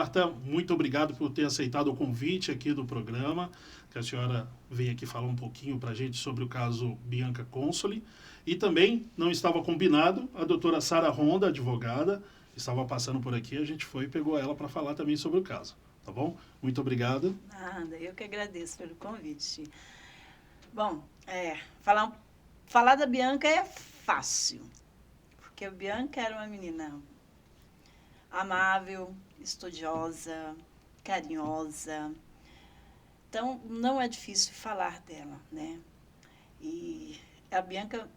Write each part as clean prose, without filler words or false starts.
Marta, muito obrigado por ter aceitado o convite aqui do programa, que a senhora veio aqui falar um pouquinho para a gente sobre o caso Bianca Consoli. E também, não estava combinado, a doutora Sara Ronda, advogada, estava passando por aqui, a gente foi e pegou ela para falar também sobre o caso. Tá bom? Muito obrigado. Nada, eu que agradeço pelo convite. Bom, falar da Bianca é fácil, porque a Bianca era uma menina amável, estudiosa, carinhosa. Então, não é difícil falar dela, né? E a Bianca,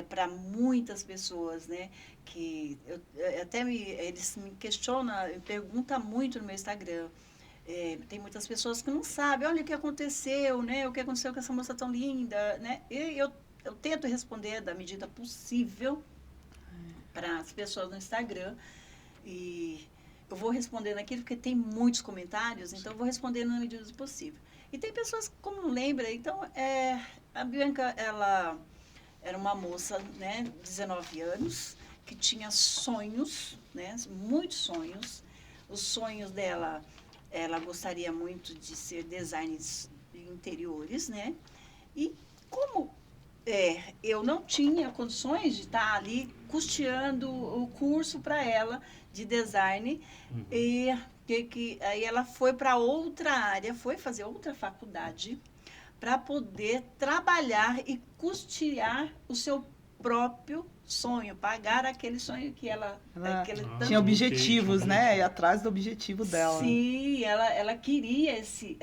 para muitas pessoas, né, que eles me questionam, me perguntam muito no meu Instagram. Tem muitas pessoas que não sabem, olha o que aconteceu, né? O que aconteceu com essa moça tão linda, né? E eu tento responder da medida possível para as pessoas no Instagram. E eu vou respondendo aquilo porque tem muitos comentários, então eu vou respondendo na medida do possível. E tem pessoas que, como não lembram, então, a Bianca, ela era uma moça, né, 19 anos, que tinha sonhos, né, muitos sonhos. Os sonhos dela, ela gostaria muito de ser designer de interiores, né? E como eu não tinha condições de estar ali custeando o curso para ela de design, e aí ela foi para outra área, foi fazer outra faculdade para poder trabalhar e custear o seu próprio sonho, pagar aquele sonho que ela tinha objetivos, ok. né? E atrás do objetivo dela. Sim, ela queria esse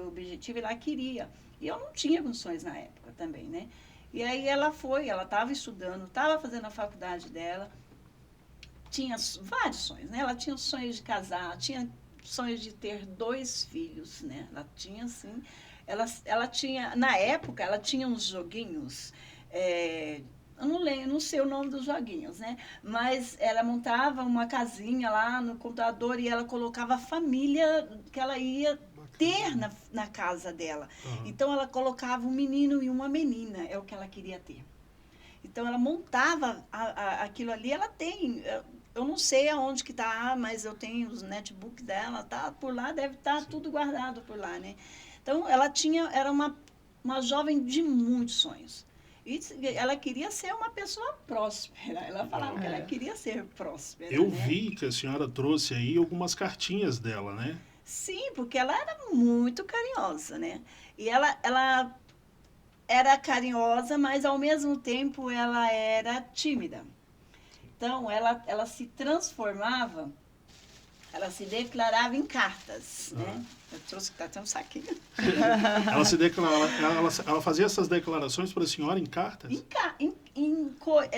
objetivo, ela queria. E eu não tinha condições na época também, né? E aí ela estava estudando, estava fazendo a faculdade dela, tinha vários sonhos, né? Ela tinha sonhos de casar, tinha sonhos de ter 2 filhos, né? Ela tinha, assim, ela tinha, na época, ela tinha uns joguinhos, eu não sei o nome dos joguinhos, né? Mas ela montava uma casinha lá no computador e ela colocava a família que ela ia ter na casa dela. Uhum. Então, ela colocava um menino e uma menina, é o que ela queria ter. Então, ela montava aquilo ali, ela tem... Eu não sei aonde que está, mas eu tenho os netbooks dela, tá por lá, deve estar tudo guardado por lá, né? Então, era uma jovem de muitos sonhos. E ela queria ser uma pessoa próspera. Ela falava que ela queria ser próspera. Eu né? vi que a senhora trouxe aí algumas cartinhas dela, né? Sim, porque ela era muito carinhosa, né? E ela era carinhosa, mas ao mesmo tempo ela era tímida. Então, ela se transformava, ela se declarava em cartas, né? Eu trouxe que tá até um saquinho. Ela fazia essas declarações para a senhora em cartas?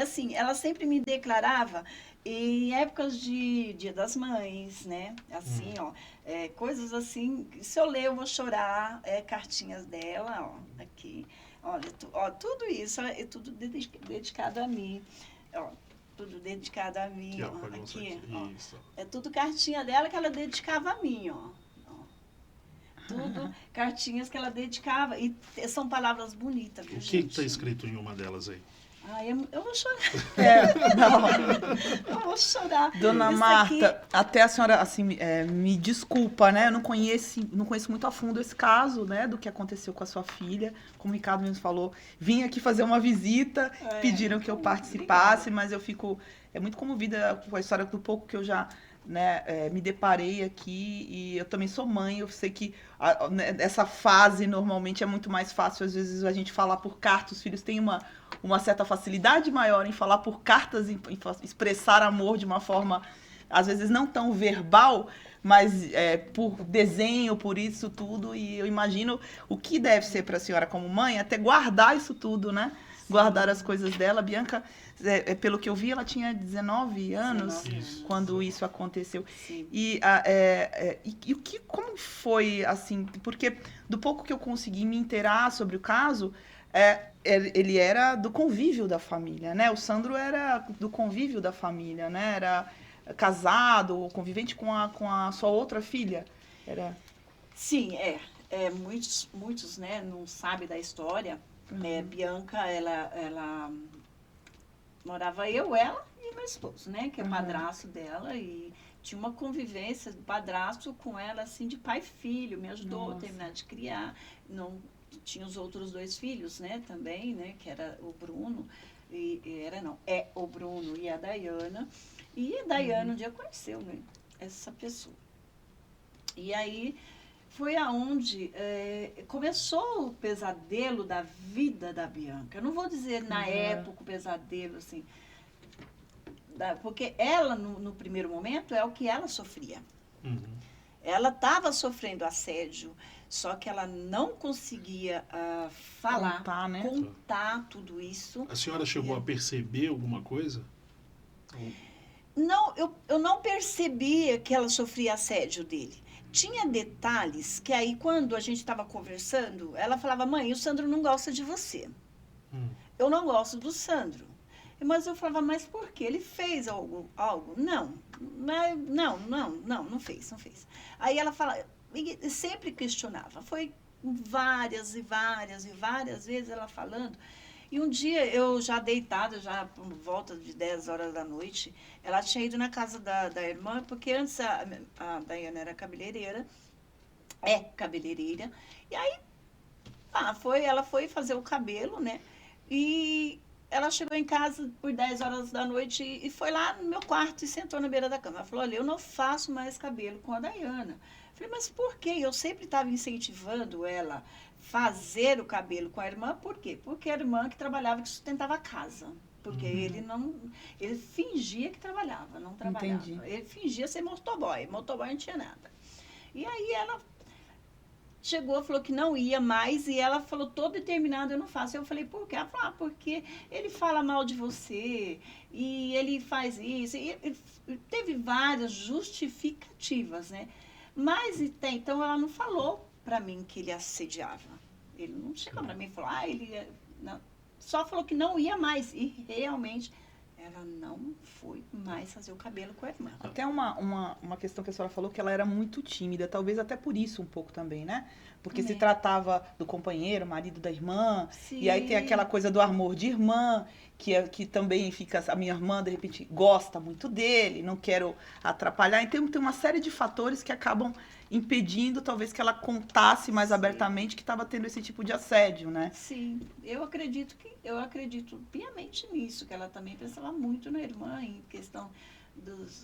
Assim, ela sempre me declarava em épocas de Dia das Mães, né? Assim, ó, coisas assim, se eu ler eu vou chorar, cartinhas dela, ó, aqui. Olha, tudo isso é tudo dedicado a mim, ó. Tudo dedicado a mim, Aqui. Isso. É tudo cartinha dela que ela dedicava a mim, ó. Tudo cartinhas que ela dedicava. E são palavras bonitas, viu, O que gente? está escrito em uma delas aí? Eu vou chorar. Não. Eu vou chorar. Dona Isso Marta, aqui... até a senhora assim, me desculpa, né? Eu não conheço muito a fundo esse caso, né? Do que aconteceu com a sua filha. Como o Ricardo mesmo falou, vim aqui fazer uma visita, pediram que eu participasse, mas eu fico muito comovida com a história do pouco que eu já me deparei aqui. E eu também sou mãe, eu sei que essa fase normalmente é muito mais fácil, às vezes, a gente falar por carta, os filhos têm uma certa facilidade maior em falar por cartas, em expressar amor de uma forma, às vezes, não tão verbal, mas por desenho, por isso tudo. E eu imagino o que deve ser para a senhora como mãe, até guardar isso tudo, né? Sim. Guardar as coisas dela. Bianca, pelo que eu vi, ela tinha 19 anos quando isso aconteceu. Sim. E como foi, assim, porque do pouco que eu consegui me inteirar sobre o caso, ele era do convívio da família, né? O Sandro era do convívio da família, né? Era casado, convivente com a sua outra filha. Sim, muitos, né, não sabem da história. Bianca, ela morava ela e meu esposo, né? Que é o padrasto dela. E tinha uma convivência do padrasto com ela, assim, de pai e filho, me ajudou a Nossa. terminar de criar. Não, tinha os outros 2 filhos, né, também, né, que era o Bruno, é o Bruno e a Dayana. E a Dayana um dia conheceu, né, essa pessoa. E aí foi aonde começou o pesadelo da vida da Bianca. Eu não vou dizer na época o pesadelo, assim, porque ela, no primeiro momento, é o que ela sofria. Ela estava sofrendo assédio, só que ela não conseguia falar, contar tudo isso. A senhora chegou a perceber alguma coisa? Não, eu não percebia que ela sofria assédio dele. Tinha detalhes que aí, quando a gente estava conversando, ela falava, mãe, o Sandro não gosta de você. Eu não gosto do Sandro. Mas eu falava, mas por quê? Ele fez algo? Não, não fez. Aí ela fala, sempre questionava. Foi várias e várias e várias vezes ela falando. E um dia, eu já deitada, já por volta de 10 horas da noite, ela tinha ido na casa da irmã, porque antes a Dayana era cabeleireira, e aí ela foi fazer o cabelo, né? E ela chegou em casa por 10 horas da noite e foi lá no meu quarto e sentou na beira da cama. Ela falou, olha, eu não faço mais cabelo com a Dayana. Eu falei, mas por quê? Eu sempre estava incentivando ela fazer o cabelo com a irmã, por quê? Porque a irmã que trabalhava, que sustentava a casa. Porque ele fingia que trabalhava, não trabalhava. Entendi. Ele fingia ser motoboy não tinha nada. E aí ela chegou, falou que não ia mais, e ela falou, tô determinada, eu não faço. Eu falei, por quê? Ela falou, porque ele fala mal de você, e ele faz isso. E teve várias justificativas, né? Mas até então ela não falou para mim que ele assediava. Ele não chegou para mim e falou, não. Só falou que não ia mais. E realmente ela não foi mais fazer o cabelo com a irmã. Até uma questão que a senhora falou, que ela era muito tímida, talvez até por isso um pouco também, né? Porque se tratava do companheiro, marido da irmã, Sim. E aí tem aquela coisa do amor de irmã, que também fica, a minha irmã, de repente, gosta muito dele, não quero atrapalhar. Então tem uma série de fatores que acabam impedindo, talvez, que ela contasse mais abertamente que estava tendo esse tipo de assédio, né? Sim, eu acredito piamente nisso, que ela também pensava muito na irmã, em questão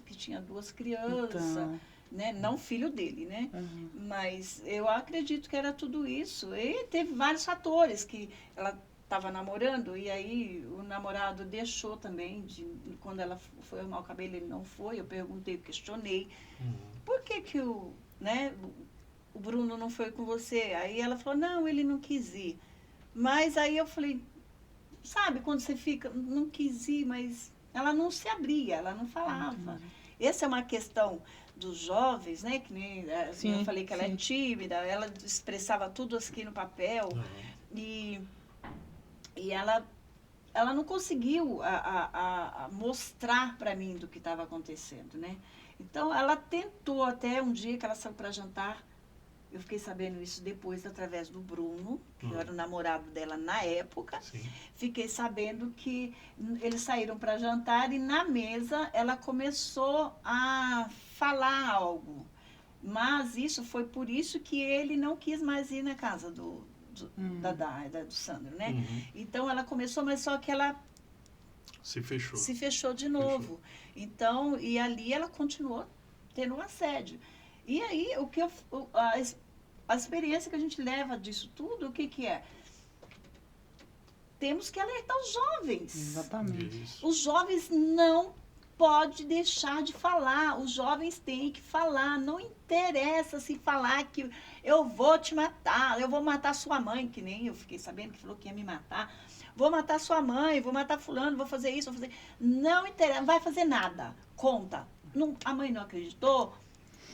que tinha 2 crianças, Então, né? Não filho dele, né? Mas eu acredito que era tudo isso. E teve vários fatores que ela estava namorando, e aí o namorado deixou também, quando ela foi arrumar o cabelo, ele não foi, eu perguntei, questionei, por que o Bruno não foi com você? Aí ela falou, não, ele não quis ir. Mas aí eu falei, sabe, quando você fica, não quis ir, mas ela não se abria, ela não falava. Essa é uma questão dos jovens, né? Que nem eu falei que ela é tímida, ela expressava tudo aqui no papel. E ela não conseguiu mostrar para mim do que estava acontecendo, né? Então, ela tentou até um dia que ela saiu para jantar. Eu fiquei sabendo isso depois, através do Bruno, que era o namorado dela na época. Sim. Fiquei sabendo que eles saíram para jantar e na mesa ela começou a falar algo. Mas isso foi por isso que ele não quis mais ir na casa do Sandro, né? Então, ela começou, mas só que ela se fechou de novo. Então, e ali ela continuou tendo um assédio. E aí, a experiência que a gente leva disso tudo, o que é? Temos que alertar os jovens. Exatamente. Isso. Os jovens não podem deixar de falar. Os jovens têm que falar. Não interessa se falar que eu vou te matar, eu vou matar sua mãe, que nem eu fiquei sabendo que falou que ia me matar. Vou matar sua mãe, vou matar fulano, vou fazer isso, vou fazer... Não interessa, não vai fazer nada. Conta. A mãe não acreditou,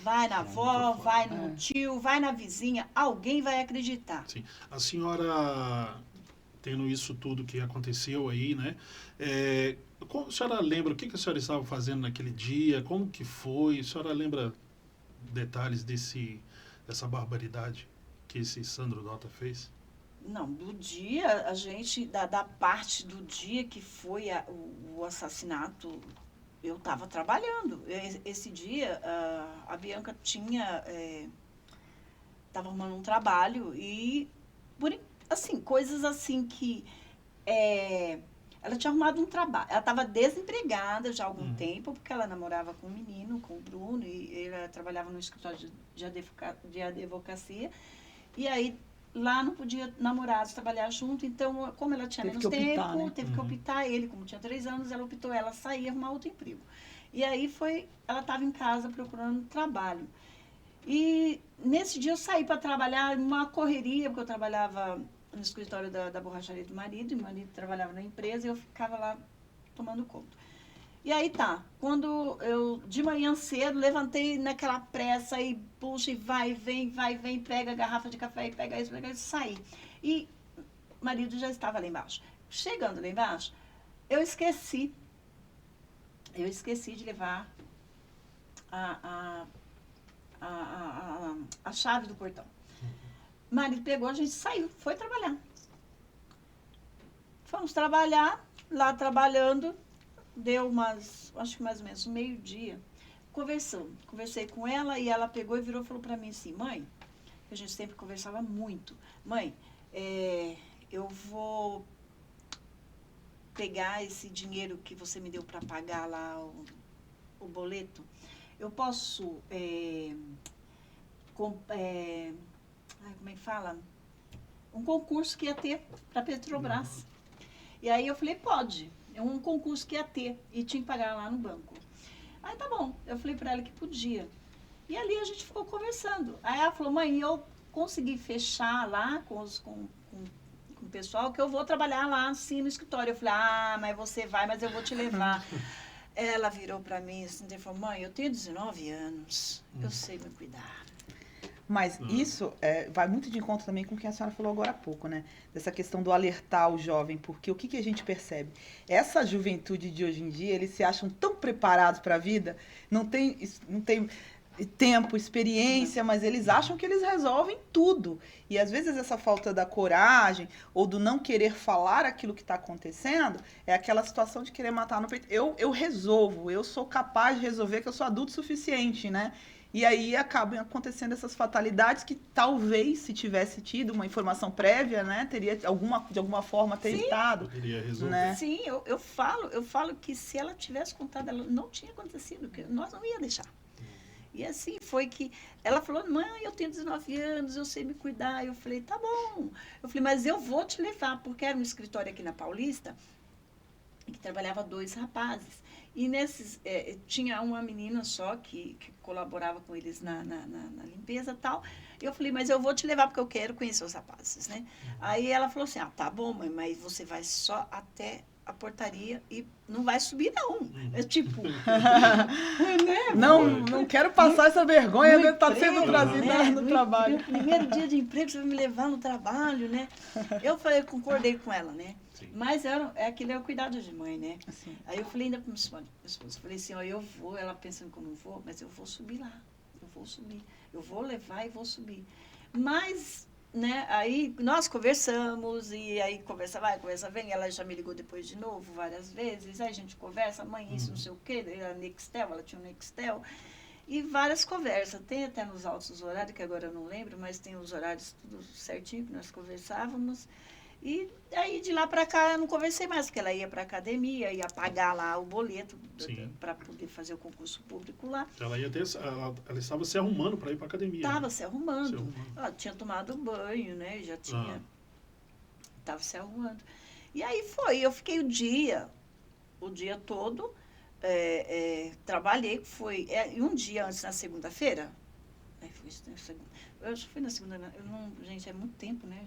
vai na avó, vai no tio, vai na vizinha, alguém vai acreditar. Sim. A senhora, tendo isso tudo que aconteceu aí, né? A senhora lembra o que a senhora estava fazendo naquele dia? Como que foi? A senhora lembra detalhes dessa barbaridade que esse Sandro Dota fez? Não, do dia, a gente, da parte do dia que foi o assassinato eu estava trabalhando. Esse dia, a Bianca estava arrumando um trabalho e, assim, coisas assim que... ela tinha arrumado um trabalho. Ela estava desempregada já há algum tempo, porque ela namorava com um menino, com o Bruno, e ele trabalhava no escritório de advocacia. E aí, lá não podia namorados trabalhar junto, então, como ela tinha menos tempo, né? Teve que optar. Ele, como tinha 3 anos, ela optou ela sair e arrumar outro emprego. E aí ela estava em casa procurando trabalho. E nesse dia eu saí para trabalhar, uma correria, porque eu trabalhava no escritório da borracharia do marido, e o marido trabalhava na empresa, e eu ficava lá tomando conta. E aí quando eu, de manhã cedo, levantei naquela pressa, e puxa, e vai, vem, pega a garrafa de café, e pega isso, saí. E o marido já estava lá embaixo. Chegando lá embaixo, eu esqueci de levar a chave do portão. O marido pegou, a gente saiu, foi trabalhar. Fomos trabalhar, lá trabalhando, deu acho que mais ou menos meio-dia, conversei com ela e ela pegou e virou e falou para mim assim, mãe, a gente sempre conversava muito, mãe, eu vou pegar esse dinheiro que você me deu para pagar lá o boleto, eu posso, como é que fala? Um concurso que ia ter para Petrobras. E aí eu falei, pode. É um concurso que ia ter. E tinha que pagar lá no banco. Aí tá bom. Eu falei para ela que podia. E ali a gente ficou conversando. Aí ela falou, mãe, eu consegui fechar lá com o pessoal que eu vou trabalhar lá assim no escritório. Eu falei, mas você vai, mas eu vou te levar. Ela virou para mim assim, e falou, mãe, eu tenho 19 anos. Eu sei me cuidar. Mas isso vai muito de encontro também com o que a senhora falou agora há pouco, né? Dessa questão do alertar o jovem, porque o que a gente percebe? Essa juventude de hoje em dia, eles se acham tão preparados para a vida, não tem tempo, experiência, mas eles acham que eles resolvem tudo. E às vezes essa falta da coragem ou do não querer falar aquilo que está acontecendo é aquela situação de querer matar no peito. Eu resolvo, eu sou capaz de resolver, que eu sou adulto o suficiente, né? E aí acabam acontecendo essas fatalidades que talvez, se tivesse tido uma informação prévia, né, teria de alguma forma tentado. Poderia resolver. Né? Sim, eu falo que se ela tivesse contado, ela não tinha acontecido, que nós não ia deixar. E assim foi que ela falou, mãe, eu tenho 19 anos, eu sei me cuidar. Eu falei, tá bom. Eu falei, mas eu vou te levar, porque era um escritório aqui na Paulista, que trabalhava 2 rapazes. E tinha uma menina só que colaborava com eles na limpeza e tal. E eu falei, mas eu vou te levar porque eu quero conhecer os rapazes, né? Aí ela falou assim, tá bom, mãe, mas você vai só até a portaria e não vai subir, não. É tipo... né? Não quero passar essa vergonha de estar sendo trazida no trabalho. No primeiro dia de emprego, você vai me levar no trabalho, né? Eu falei, concordei com ela, né? Sim. Mas aquele é o cuidado de mãe, né? Assim. Aí eu falei ainda para minha esposa, falei assim, ó, eu vou, ela pensando que eu não vou, mas eu vou subir lá, eu vou levar e vou subir. Mas, né, aí nós conversamos, e aí conversa vai, conversa vem, ela já me ligou depois de novo várias vezes, aí a gente conversa, mãe, isso, não sei o quê, ela tinha um Nextel, e várias conversas, tem até nos altos horários, que agora eu não lembro, mas tem os horários tudo certinho que nós conversávamos. E aí, de lá para cá, eu não conversei mais, porque ela ia para a academia, ia pagar lá o boleto para poder fazer o concurso público lá. Ela estava se arrumando para ir para a academia. Estava se arrumando. Ela tinha tomado banho, né? Já tinha... Estava se arrumando. E aí eu fiquei o dia todo, trabalhei, e um dia antes, na segunda-feira, eu acho que foi na segunda, gente, é muito tempo, né?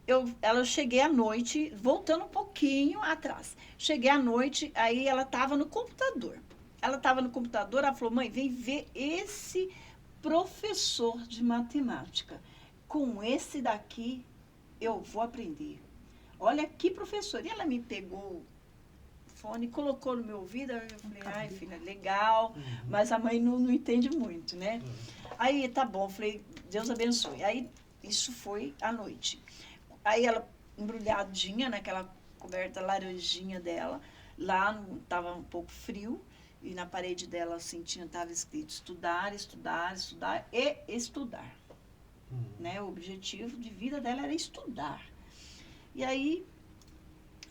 Eu cheguei à noite, voltando um pouquinho atrás. Cheguei à noite, aí ela estava no computador. Ela falou, mãe, vem ver esse professor de matemática. Com esse daqui, eu vou aprender. Olha que professor. E ela me pegou fone, colocou no meu ouvido, aí eu falei, ai, filha, legal, mas a mãe não entende muito, né? Aí, tá bom, falei, Deus abençoe. Aí, isso foi à noite. Aí, ela, embrulhadinha naquela coberta laranjinha dela, lá estava um pouco frio, e na parede dela, assim, estava escrito estudar, estudar, estudar e estudar. Né? O objetivo de vida dela era estudar. E aí,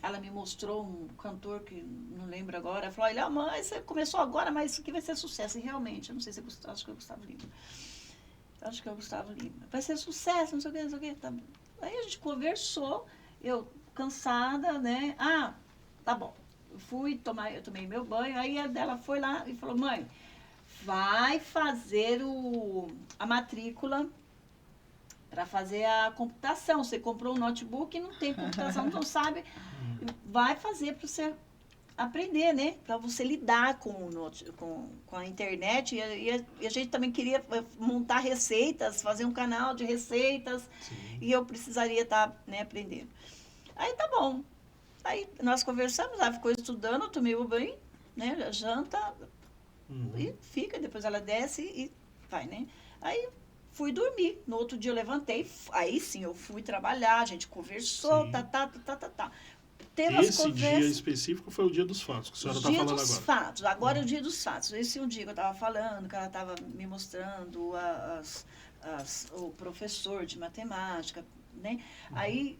ela me mostrou um cantor que não lembro agora, falou, olha, mãe, você começou agora, mas isso aqui vai ser sucesso. E realmente, eu não sei se acho que é o Gustavo Lima. Acho que é o Gustavo Lima. Vai ser sucesso, não sei o que, não sei o que. Tá. Aí a gente conversou, eu cansada, né? Ah, tá bom. Eu tomei meu banho, aí a dela foi lá e falou, mãe, vai fazer a matrícula para fazer a computação. Você comprou um notebook e não tem computação, não sabe, vai fazer para você aprender, né? Para você lidar com a internet. E a gente também queria montar receitas, fazer um canal de receitas. Sim. E eu precisaria estar, né, aprendendo. Aí tá bom. Aí nós conversamos, ela ficou estudando, eu tomei o banho, né, janta, e fica, depois ela desce e vai, né. Aí fui dormir, no outro dia eu levantei, aí sim, eu fui trabalhar, a gente conversou, tá. Teve esse dia específico foi o dia dos fatos, que a senhora está falando agora. Dia dos fatos, agora é o dia dos fatos. Esse é um dia que eu estava falando, que ela estava me mostrando o professor de matemática, né. Aí,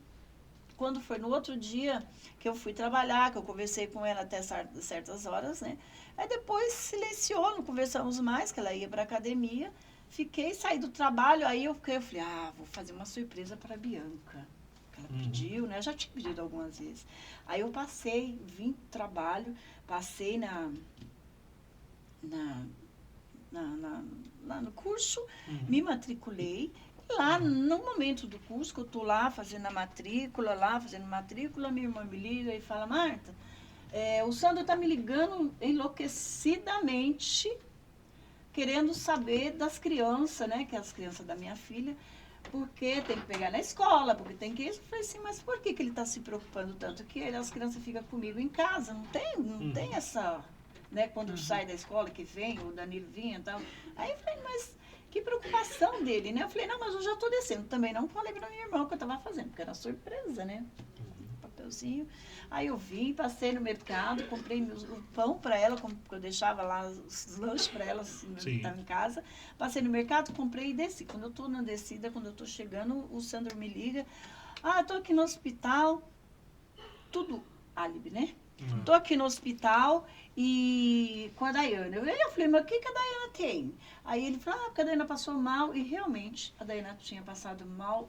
quando foi no outro dia que eu fui trabalhar, que eu conversei com ela até certas horas, né? Aí depois silenciou, não conversamos mais, que ela ia para a academia. Saí do trabalho, aí eu falei, vou fazer uma surpresa para a Bianca. Que ela pediu, né? Eu já tinha pedido algumas vezes. Aí eu vim do trabalho, passei lá no curso, me matriculei. Lá, no momento do curso, que eu estou lá fazendo matrícula, minha irmã me liga e fala, Marta, o Sandro está me ligando enlouquecidamente, querendo saber das crianças, né, que é as crianças da minha filha, porque tem que pegar na escola, porque tem que isso. Eu falei assim, mas por que ele está se preocupando tanto? Que as crianças ficam comigo em casa, não tem essa, né, quando sai da escola que vem, o Danilo vinha e tal. Aí eu falei, mas que preocupação dele, né? Eu falei, não, mas eu já estou descendo. Também não falei para minha irmã o que eu estava fazendo, porque era surpresa, né? Papelzinho. Aí eu vim, passei no mercado, comprei o pão para ela, porque eu deixava lá os lanches para ela, assim, estava em casa. Passei no mercado, comprei e desci. Quando eu estou na descida, quando eu estou chegando, o Sandro me liga. Estou aqui no hospital. Tudo álibi, né? Estou aqui no hospital e com a Daiana. Eu falei, mas o que a Daiana tem? Aí ele falou, porque a Daiana passou mal. E realmente, a Daiana tinha passado mal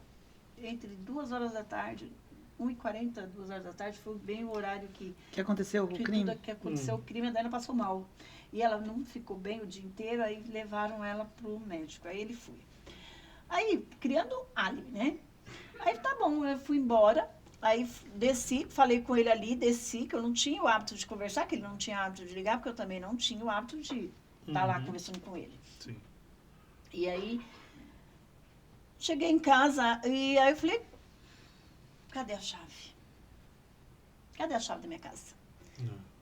entre 2 horas da tarde, 1h40, 2 horas da tarde. Foi bem o horário que aconteceu o crime. Que aconteceu o crime, a Daiana passou mal. E ela não ficou bem o dia inteiro, aí levaram ela para o médico. Aí ele foi. Aí, criando álibi, né? Aí tá bom, eu fui embora. Aí desci, falei com ele ali, desci, que eu não tinha o hábito de conversar, que ele não tinha o hábito de ligar, porque eu também não tinha o hábito de estar lá conversando com ele. Sim. E aí, cheguei em casa, e aí eu falei, cadê a chave? Cadê a chave da minha casa?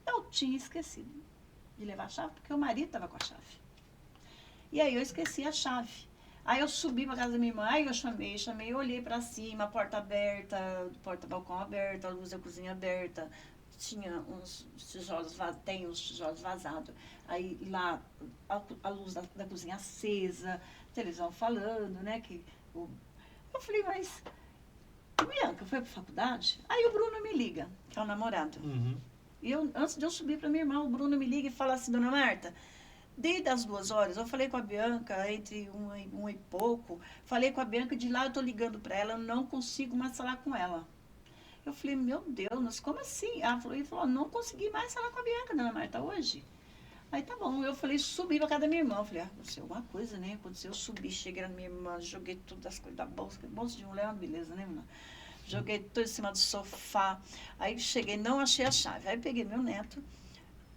Eu tinha esquecido de levar a chave, porque o marido estava com a chave. E aí eu esqueci a chave. Aí eu subi para casa da minha irmã, aí eu chamei, olhei para cima, a porta aberta, porta-balcão aberta, a luz da cozinha aberta, tinha uns tijolos, tem uns tijolos vazados. Aí lá, a luz da cozinha acesa, televisão falando, né, eu falei, mas, Bianca, foi para faculdade? Aí o Bruno me liga, que é o namorado. E antes de eu subir para minha irmã, o Bruno me liga e fala assim, dona Marta, desde as 2 horas, eu falei com a Bianca, entre um e pouco, falei com a Bianca, de lá eu estou ligando para ela, eu não consigo mais falar com ela. Eu falei, meu Deus, mas como assim? Ele falou, não consegui mais falar com a Bianca, dona Marta, hoje. Aí tá bom, eu falei, subi para casa da minha irmã. Eu falei, aconteceu alguma coisa, né? Aconteceu, eu subi, cheguei na minha irmã, joguei tudo as coisas da bolsa de mulher é uma beleza, né, irmã? Joguei tudo em cima do sofá. Aí cheguei, não achei a chave. Aí peguei meu neto,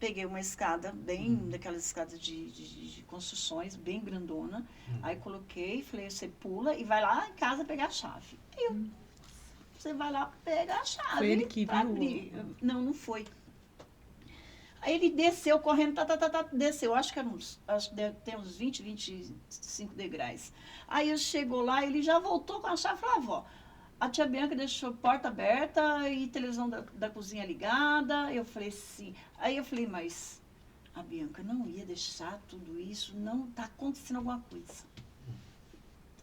peguei uma escada, bem daquelas escadas de construções, bem grandona. Aí coloquei, falei, você pula e vai lá em casa pegar a chave. Aí você vai lá pegar a chave. Foi ele que viu? Abrir. Não foi. Aí ele desceu correndo, desceu, acho que deve ter uns 25 degraus. Aí ele chegou lá, ele já voltou com a chave e falou, avó, a tia Bianca deixou porta aberta e televisão da cozinha ligada. Eu falei assim, aí eu falei, mas a Bianca não ia deixar tudo isso, não, tá acontecendo alguma coisa.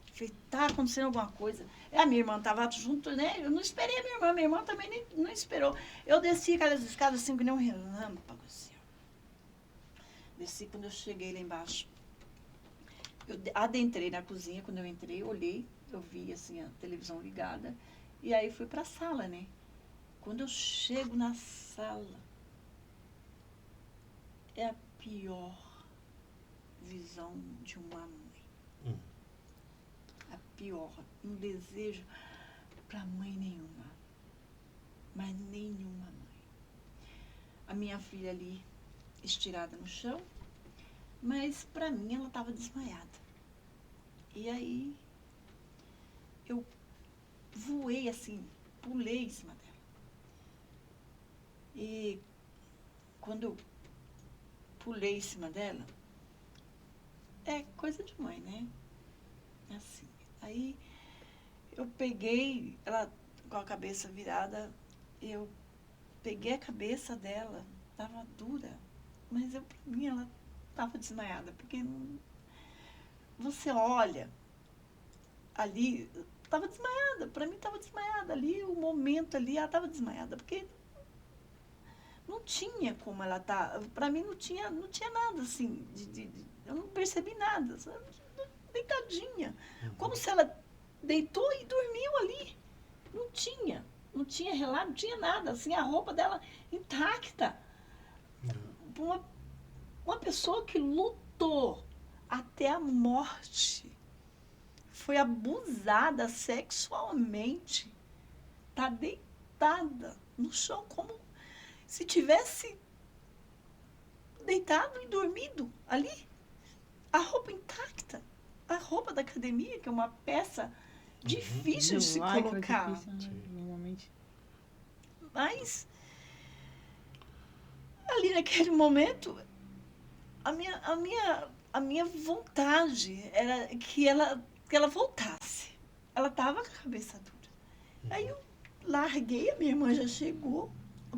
Eu falei, tá acontecendo alguma coisa. A minha irmã estava junto, né? Eu não esperei a minha irmã também não esperou. Eu desci aquelas escadas assim, que nem um relâmpago, assim. Desci quando eu cheguei lá embaixo. Eu adentrei na cozinha, quando eu entrei, olhei, eu vi assim a televisão ligada, e aí fui para a sala, né? Quando eu chego na sala, é a pior visão de uma mãe. A pior. Um desejo para mãe nenhuma. Mas nenhuma mãe. A minha filha ali, estirada no chão, mas para mim ela estava desmaiada. E aí eu voei assim, pulei em cima dela. E quando eu pulei em cima dela, é coisa de mãe, né? Assim. Aí eu peguei, ela com a cabeça virada, eu peguei a cabeça dela, estava dura, mas para mim ela estava desmaiada, porque não, você olha ali, estava desmaiada, para mim estava desmaiada ali, o momento ali, ela estava desmaiada, porque não tinha como ela tá, para mim não tinha nada assim, eu não percebi nada, deitadinha, como se ela deitou e dormiu ali, não tinha relato, não tinha nada, assim, a roupa dela intacta, uma pessoa que lutou até a morte, foi abusada sexualmente, está deitada no chão como se tivesse deitado e dormido ali. A roupa intacta, a roupa da academia, que é uma peça difícil de se colocar. Difícil, né? Normalmente. Mas, ali naquele momento, a minha vontade era que ela voltasse. Ela estava com a cabeça dura. Aí eu larguei, a minha irmã já chegou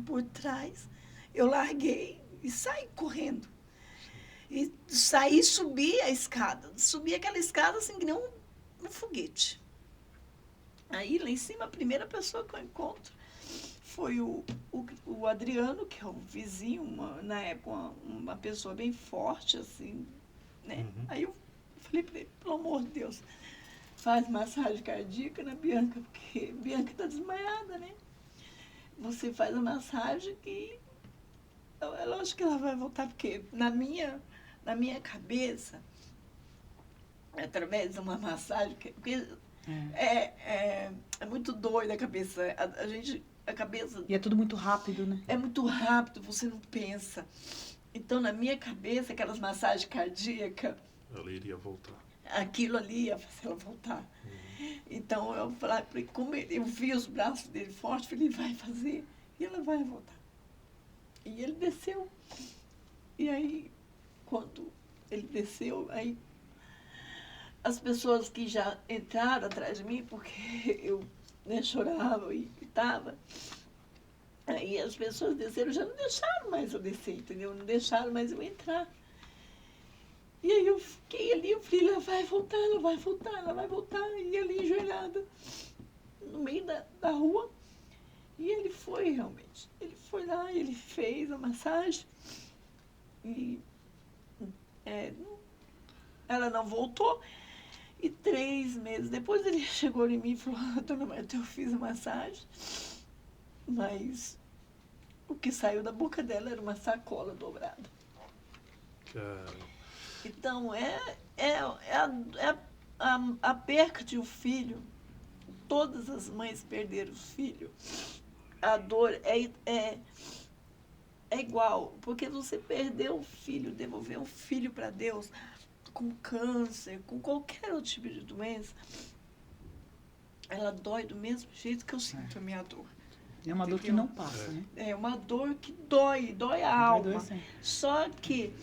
por trás, eu larguei e saí correndo. E saí e subi a escada. Subi aquela escada assim que nem um foguete. Aí lá em cima, a primeira pessoa que eu encontro foi o Adriano, que é um vizinho, na época uma pessoa bem forte, assim, né? Aí eu falei para ele, pelo amor de Deus, faz massagem cardíaca na Bianca, porque Bianca está desmaiada, né? Você faz a massagem que eu acho que ela vai voltar, porque na minha cabeça, através de uma massagem, porque é muito doida a cabeça, a cabeça... E é tudo muito rápido, né? É muito rápido, você não pensa. Então, na minha cabeça, aquelas massagens cardíacas... Ela iria voltar. Aquilo ali ia fazer ela voltar. Então, eu falei, como eu vi os braços dele fortes, falei, vai fazer e ela vai voltar. E ele desceu. E aí, quando ele desceu, aí as pessoas que já entraram atrás de mim, porque eu chorava e estava... Aí as pessoas desceram, já não deixaram mais eu descer, entendeu? Não deixaram mais eu entrar. E aí eu fiquei ali, eu falei, ela vai voltar, ela vai voltar, ela vai voltar. E ali enjoelhada, no meio da rua. E ele foi realmente. Ele foi lá, ele fez a massagem. E ela não voltou. E 3 meses depois ele chegou em mim e falou, dona Marta, eu fiz a massagem. Mas o que saiu da boca dela era uma sacola dobrada. Então, a perca de um filho. Todas as mães perderam o filho. A dor é igual, porque você perdeu um filho, devolver um filho para Deus, com câncer, com qualquer outro tipo de doença, ela dói do mesmo jeito que eu sinto a minha dor. É uma dor que não passa, né? É uma dor que dói a alma. Só que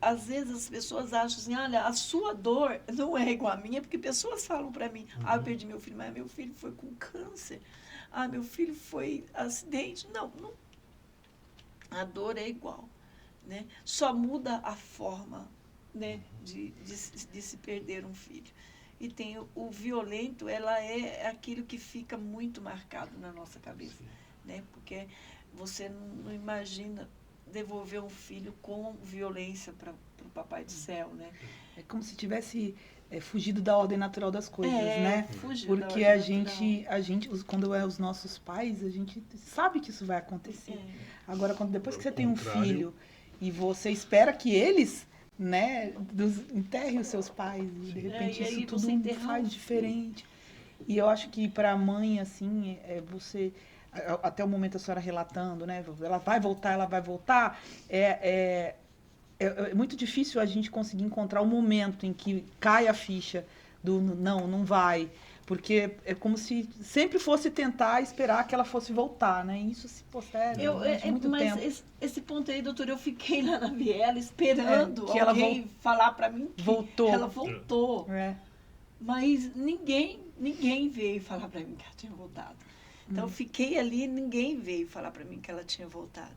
às vezes as pessoas acham assim, olha, a sua dor não é igual à minha, porque pessoas falam para mim, eu perdi meu filho, mas meu filho foi com câncer, meu filho foi acidente. Não, a dor é igual, né? Só muda a forma, né, de se perder um filho. E tem o violento, ela é aquilo que fica muito marcado na nossa cabeça, né? Porque você não imagina devolver um filho com violência para o Papai do Céu, né? É como se tivesse fugido da ordem natural das coisas, né? Fugido da Porque ordem a gente, quando é os nossos pais, a gente sabe que isso vai acontecer. Agora, depois que você tem um filho e você espera que eles, né, enterrem os seus pais, e de repente isso tudo faz diferente. E eu acho que para a mãe, assim, você, até o momento a senhora relatando, né, ela vai voltar, é muito difícil a gente conseguir encontrar o momento em que cai a ficha do não vai. Porque é como se sempre fosse tentar esperar que ela fosse voltar, né? E isso se posterga durante muito tempo. Mas esse ponto aí, doutora, eu fiquei lá na Viela esperando que alguém falar para mim que ela voltou. Mas ninguém veio falar para mim que ela tinha voltado. Então, eu fiquei ali e ninguém veio falar para mim que ela tinha voltado.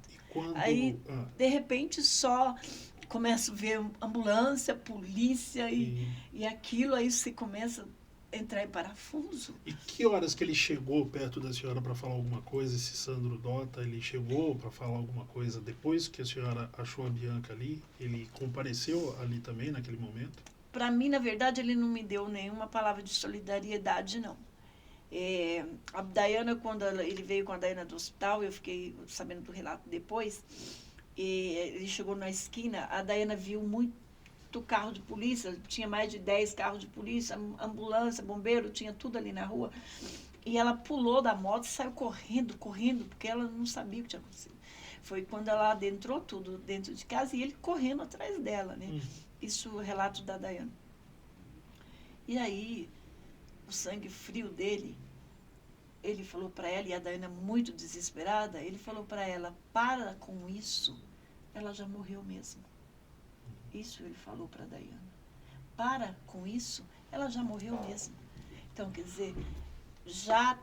Aí, de repente, só começo a ver ambulância, polícia e aquilo, aí você começa entrar em parafuso. E que horas que ele chegou perto da senhora para falar alguma coisa, esse Sandro Dota? Ele chegou para falar alguma coisa depois que a senhora achou a Bianca ali? Ele compareceu ali também naquele momento? Para mim, na verdade, ele não me deu nenhuma palavra de solidariedade, não. A Dayana, quando ele veio com a Dayana do hospital, eu fiquei sabendo do relato depois, ele chegou na esquina, a Dayana viu muito carro de polícia, tinha mais de 10 carros de polícia, ambulância, bombeiro, tinha tudo ali na rua. E ela pulou da moto e saiu correndo, porque ela não sabia o que tinha acontecido. Foi quando ela adentrou tudo dentro de casa e ele correndo atrás dela, né? Isso é o relato da Dayana. E aí, o sangue frio dele, ele falou para ela, e a Dayana muito desesperada, ele falou para ela, para com isso, ela já morreu mesmo. Isso ele falou para a Dayana. Para com isso, ela já morreu mesmo. Então, quer dizer, já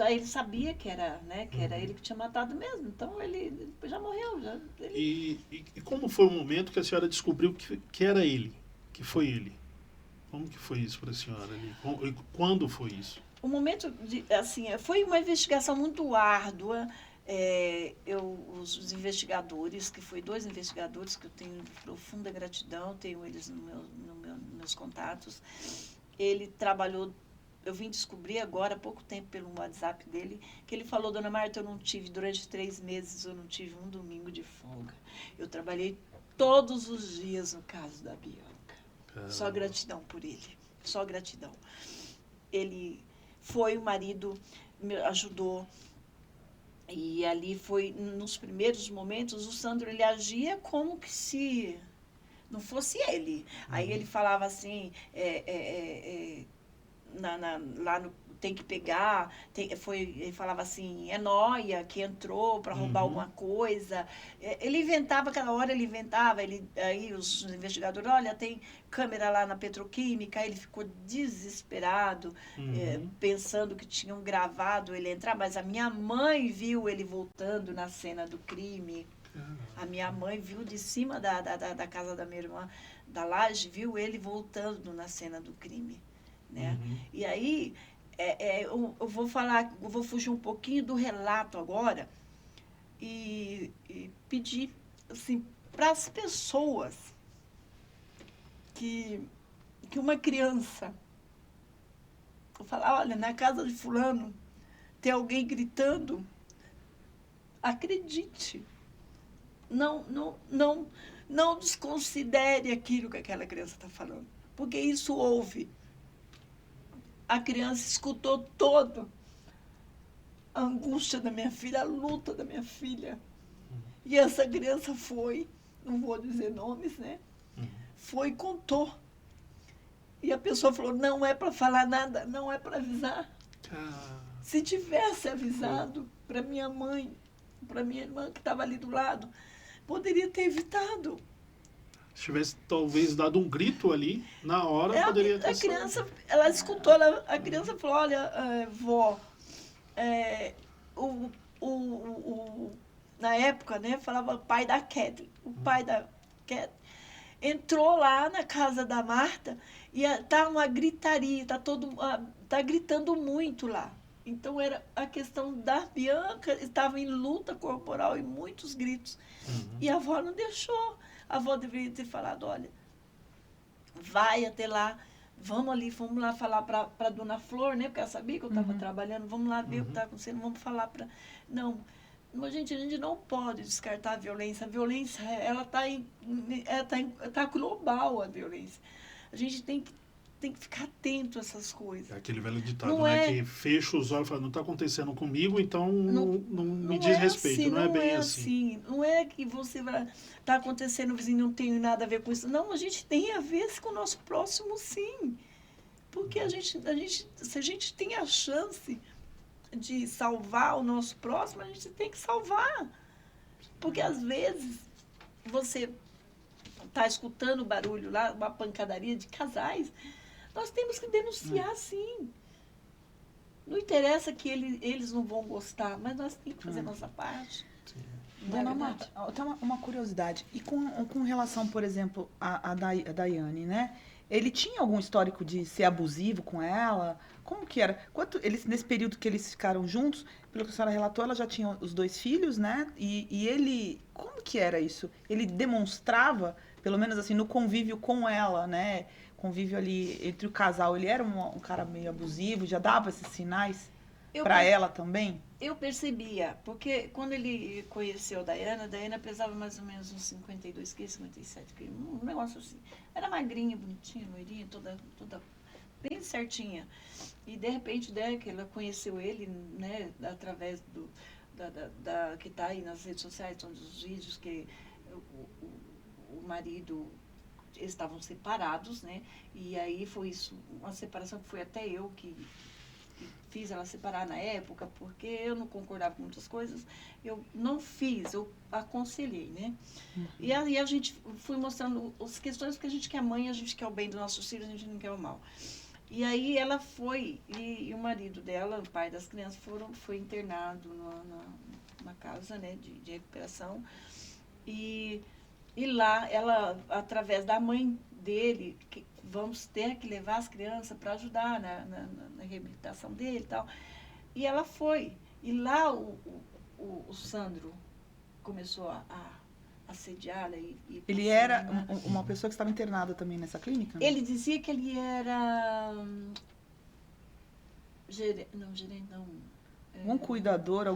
ele sabia que era, né, que era ele que tinha matado mesmo. Então, ele já morreu. E como foi o momento que a senhora descobriu que era ele, que foi ele? Como que foi isso para a senhora ali? Quando foi isso? O momento, assim, foi uma investigação muito árdua. Os investigadores, que foi 2 investigadores que eu tenho profunda gratidão, tenho eles nos meus contatos. Ele trabalhou, eu vim descobrir agora, há pouco tempo, pelo WhatsApp dele, que ele falou, dona Marta, durante 3 meses, eu não tive um domingo de folga. Eu trabalhei todos os dias no caso da Bianca. Só gratidão por ele, só gratidão. Ele foi o marido, me ajudou. E ali foi, nos primeiros momentos, o Sandro, ele agia como que se não fosse ele. Aí ele falava assim, lá no tem que pegar, ele falava assim, é nóia que entrou para roubar alguma coisa. Ele inventava, cada hora ele inventava, aí os investigadores, olha, tem câmera lá na petroquímica, aí ele ficou desesperado, pensando que tinham gravado ele entrar, mas a minha mãe viu ele voltando na cena do crime. A minha mãe viu de cima da casa da minha irmã, da laje, viu ele voltando na cena do crime. Né? E aí, eu vou fugir um pouquinho do relato agora e pedir assim, para as pessoas que uma criança, eu falar, olha, na casa de fulano tem alguém gritando, acredite, não desconsidere aquilo que aquela criança está falando, porque isso houve. A criança escutou toda a angústia da minha filha, a luta da minha filha. E essa criança foi, não vou dizer nomes, né? Foi e contou. E a pessoa falou, não é para falar nada, não é para avisar. Se tivesse avisado para minha mãe, para minha irmã que estava ali do lado, poderia ter evitado. Se tivesse talvez dado um grito ali, na hora, poderia ter A criança, ela escutou, a criança falou, olha, vó, na época, né, falava pai da Kathleen. O pai da Kathleen entrou lá na casa da Marta e tá uma gritaria, tá gritando muito lá. Então, era a questão da Bianca, estava em luta corporal e muitos gritos. E a avó não deixou. A avó deveria ter falado, olha, vai até lá, vamos lá falar para a dona Flor, né? Porque ela sabia que eu estava trabalhando, vamos lá ver o que está acontecendo, vamos falar para... Não, a gente não pode descartar a violência. A violência, ela tá global, a violência. A gente tem que ficar atento a essas coisas. É aquele velho ditado, né? Que fecha os olhos e fala, não está acontecendo comigo, então não me diz respeito. Assim, não é bem assim. Não é que você vai... Está acontecendo, o vizinho não tem nada a ver com isso. Não, a gente tem a ver com o nosso próximo, sim. Porque se a gente tem a chance de salvar o nosso próximo, a gente tem que salvar. Porque, às vezes, você está escutando o barulho lá, uma pancadaria de casais, nós temos que denunciar, sim. Não interessa que eles não vão gostar, mas nós temos que fazer a nossa parte. Dona Marta, tem uma curiosidade. E com relação, por exemplo, a Daiane, né? Ele tinha algum histórico de ser abusivo com ela? Como que era? Nesse período que eles ficaram juntos, pelo que a senhora relatou, ela já tinha os 2 filhos, né? E ele... Como que era isso? Ele demonstrava, pelo menos assim, no convívio com ela, né? Convívio ali entre o casal. Ele era um cara meio abusivo? Já dava esses sinais para ela também? Eu percebia, porque quando ele conheceu a Daiana pesava mais ou menos uns 52 quilos, 57 quilos, um negócio assim. Era magrinha, bonitinha, loirinha, toda bem certinha. E, de repente, né, que ela conheceu ele, né, através que está aí nas redes sociais, onde os vídeos que o marido... Eles estavam separados, né? E aí foi isso, uma separação que foi até eu que fiz ela separar na época, porque eu não concordava com muitas coisas. Eu não fiz, eu aconselhei, né? E aí a gente foi mostrando as questões, porque a gente quer mãe, a gente quer o bem dos nossos filhos, a gente não quer o mal. E aí ela foi, e o marido dela, o pai das crianças, foi internado numa casa, né, de recuperação. E lá, ela, através da mãe dele, vamos ter que levar as crianças para ajudar na reabilitação dele e tal. E ela foi. E lá o Sandro começou a assediá-la. Ele era uma pessoa que estava internada também nessa clínica? Ele dizia que ele era... gerente não. Um cuidador,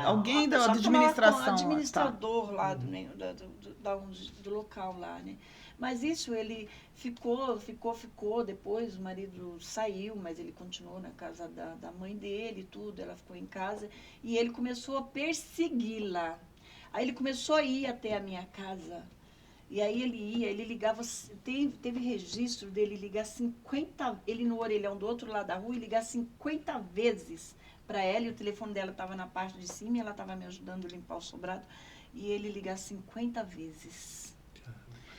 alguém da administração. Administrador lá do local lá, né? Mas isso, ele ficou, depois o marido saiu, mas ele continuou na casa da mãe dele e tudo, ela ficou em casa, e ele começou a persegui-la. Aí ele começou a ir até a minha casa, e aí ele ligava, teve registro dele ligar 50, ele no orelhão do outro lado da rua, e ligar 50 vezes para ela, e o telefone dela estava na parte de cima, e ela estava me ajudando a limpar o sobrado, e ele ligar 50 vezes.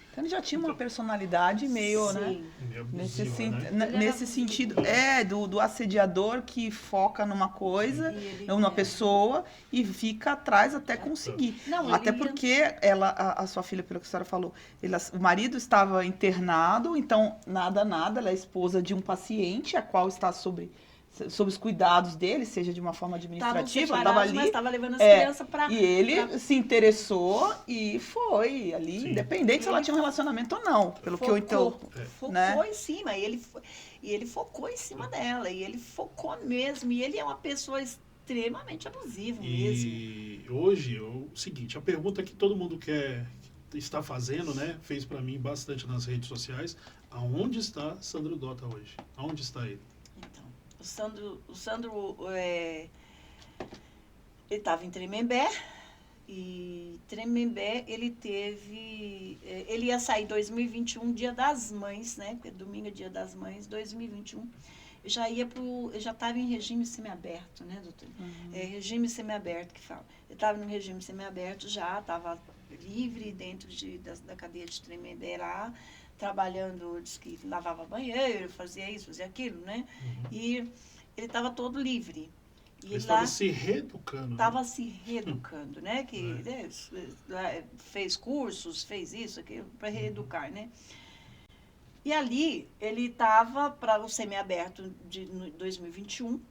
Então ele já tinha uma personalidade meio, sim, né? Nesse sentido, do assediador que foca numa coisa, numa pessoa, e fica atrás até conseguir. Não, até porque a sua filha, pelo que a senhora falou, o marido estava internado, então nada, ela é esposa de um paciente, a qual está sob os cuidados dele, seja de uma forma administrativa, estava ali, mas estava levando as crianças para... E ele se interessou e foi ali, Sim. Independente se ela tinha um relacionamento ou não, pelo que eu então... Focou em cima, e ele focou em cima dela, e ele focou mesmo, e ele é uma pessoa extremamente abusiva mesmo. E hoje, o seguinte, a pergunta que todo mundo está fazendo, né, fez para mim bastante nas redes sociais, aonde está Sandro Dota hoje? Aonde está ele? O Sandro ele estava em Tremembé, e Tremembé ele ia sair 2021, Dia das Mães, né? Porque domingo é Dia das Mães, 2021. Já estava em regime semiaberto, né, doutor? Regime semiaberto que fala. Ele estava no regime semiaberto já, estava livre dentro da cadeia de Tremembé lá, trabalhando, diz que lavava banheiro, fazia isso, fazia aquilo, né? E ele estava todo livre. E Ele estava se reeducando. Estava se reeducando, né? Que fez cursos, fez isso, aquilo, para reeducar, né? E ali, ele estava para o semiaberto de 2021. O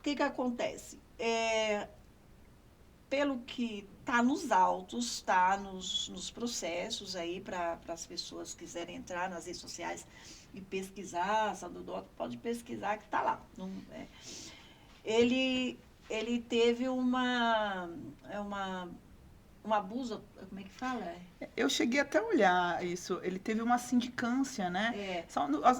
que acontece? Pelo que está nos autos, está nos processos aí, para as pessoas que quiserem entrar nas redes sociais e pesquisar, Sadudoc, pode pesquisar que está lá. Não, ele teve um abuso, como é que fala? Eu cheguei até a olhar isso. Ele teve uma sindicância, né?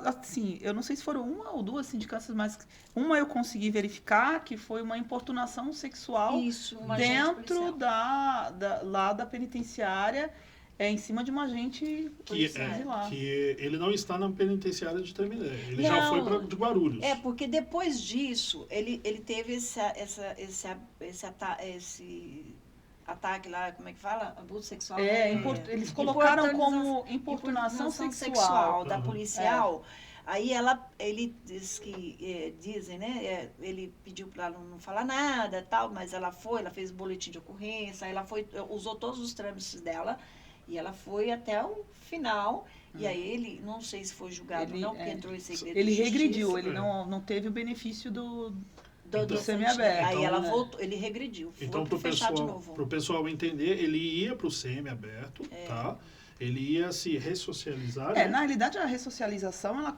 Assim, eu não sei se foram uma ou duas sindicâncias, mas uma eu consegui verificar que foi uma importunação sexual dentro lá da penitenciária, em cima de uma agente policial. Que ele não está na penitenciária de Tremembé. Ele já foi de Guarulhos. Porque depois disso, ele teve esse ataque lá, como é que fala? Abuso sexual. Eles colocaram como importunação sexual da policial. Aí ele diz que, dizem, né? Ele pediu para ela não falar nada, tal, mas ela fez boletim de ocorrência, ela usou todos os trâmites dela, e ela foi até o final. E aí ele, não sei se foi julgado ou não, porque entrou em segredo ele de justiça. regrediu, ele não teve o benefício do semiaberto. Aí ela voltou, ele regrediu. Então, para o pessoal entender, ele ia para o semiaberto, tá? Ele ia se ressocializar. Na realidade, a ressocialização,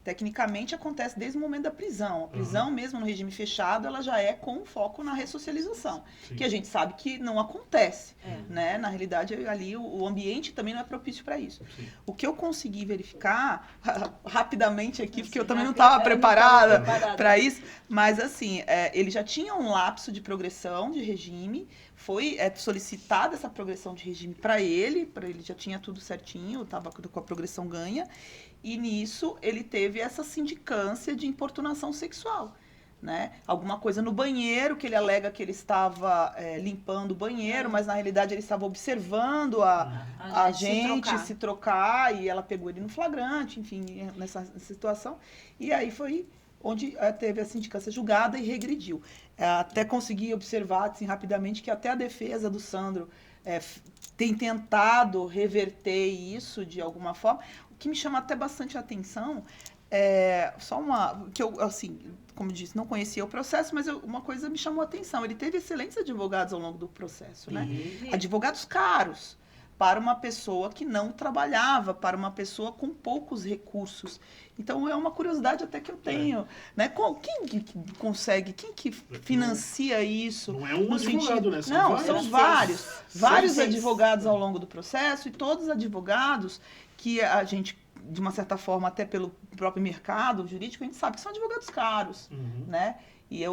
tecnicamente, acontece desde o momento da prisão. A prisão, mesmo no regime fechado, ela já é com foco na ressocialização. Sim. Que a gente sabe que não acontece. Né? Na realidade, ali o ambiente também não é propício para isso. Sim. O que eu consegui verificar, rapidamente aqui, porque eu também não estava preparada para isso, mas assim, ele já tinha um lapso de progressão de regime, foi solicitada essa progressão de regime para ele já tinha tudo certinho, estava com a progressão ganha, e nisso ele teve essa sindicância de importunação sexual. Né? Alguma coisa no banheiro, que ele alega que ele estava limpando o banheiro, mas na realidade ele estava observando a gente se trocar, e ela pegou ele no flagrante, enfim, nessa situação. E aí foi onde teve a sindicância julgada e regrediu. Até consegui observar assim, rapidamente que até a defesa do Sandro tem tentado reverter isso de alguma forma. O que me chama até bastante atenção que eu, assim, como eu disse, não conhecia o processo, mas uma coisa me chamou a atenção. Ele teve excelentes advogados ao longo do processo, né? Advogados caros, para uma pessoa que não trabalhava, para uma pessoa com poucos recursos. Então, é uma curiosidade até que eu tenho. Né? Quem que consegue, quem que financia isso? Não é um advogado, né? São vários advogados ao longo do processo, e todos os advogados que a gente, de uma certa forma, até pelo próprio mercado jurídico, a gente sabe que são advogados caros, né? E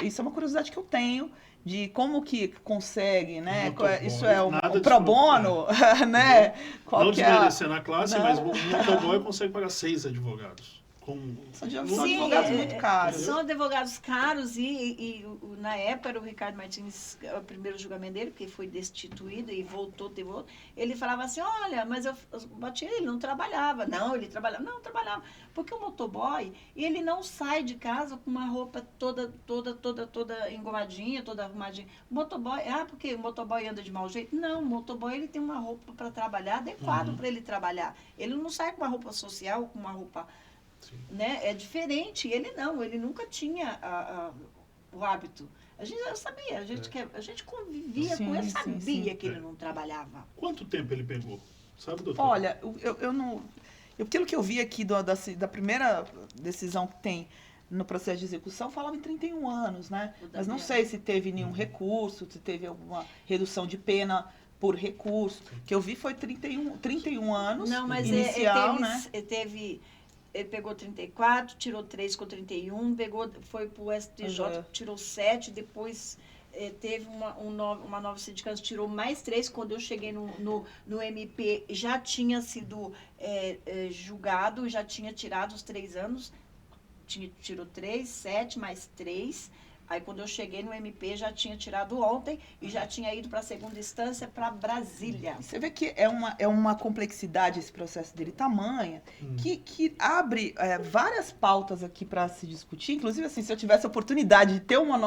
isso é uma curiosidade que eu tenho, de como que consegue, né? Isso é o pro bono, né? Não desmerecendo a classe, mas o motoboy consegue pagar 6 advogados. São advogados muito caros. São advogados caros e na época era o Ricardo Martins, o primeiro julgamento dele, que foi destituído e voltou, ele falava assim, olha, mas eu bati ele, não trabalhava. Não, ele trabalhava. Não, trabalhava. Porque o motoboy, ele não sai de casa com uma roupa toda engomadinha, toda arrumadinha. O motoboy, porque o motoboy anda de mau jeito? Não, o motoboy, ele tem uma roupa para trabalhar, adequado para ele trabalhar. Ele não sai com uma roupa social, com uma roupa... Né? É diferente. Ele nunca tinha o hábito. Eu sabia, a gente convivia com ele, sabia que ele não trabalhava. Quanto tempo ele pegou? Sabe, doutor? Olha, eu não... Pelo que eu vi aqui da primeira decisão que tem no processo de execução, falava em 31 anos, né? Mas não sei se teve nenhum recurso, se teve alguma redução de pena por recurso. O que eu vi foi 31 anos. Não, mas inicial, né? Ele pegou 34, tirou 3 com 31, foi para o STJ, tirou 7, depois teve uma nova sindicância, tirou mais 3. Quando eu cheguei no MP, já tinha sido julgado, já tinha tirado os 3 anos, tirou 3, 7 mais 3, Aí quando eu cheguei no MP, já tinha tirado ontem e já tinha ido para a segunda instância para Brasília. Você vê que é uma complexidade esse processo dele tamanha, que abre várias pautas aqui para se discutir. Inclusive, assim, se eu tivesse a oportunidade de ter um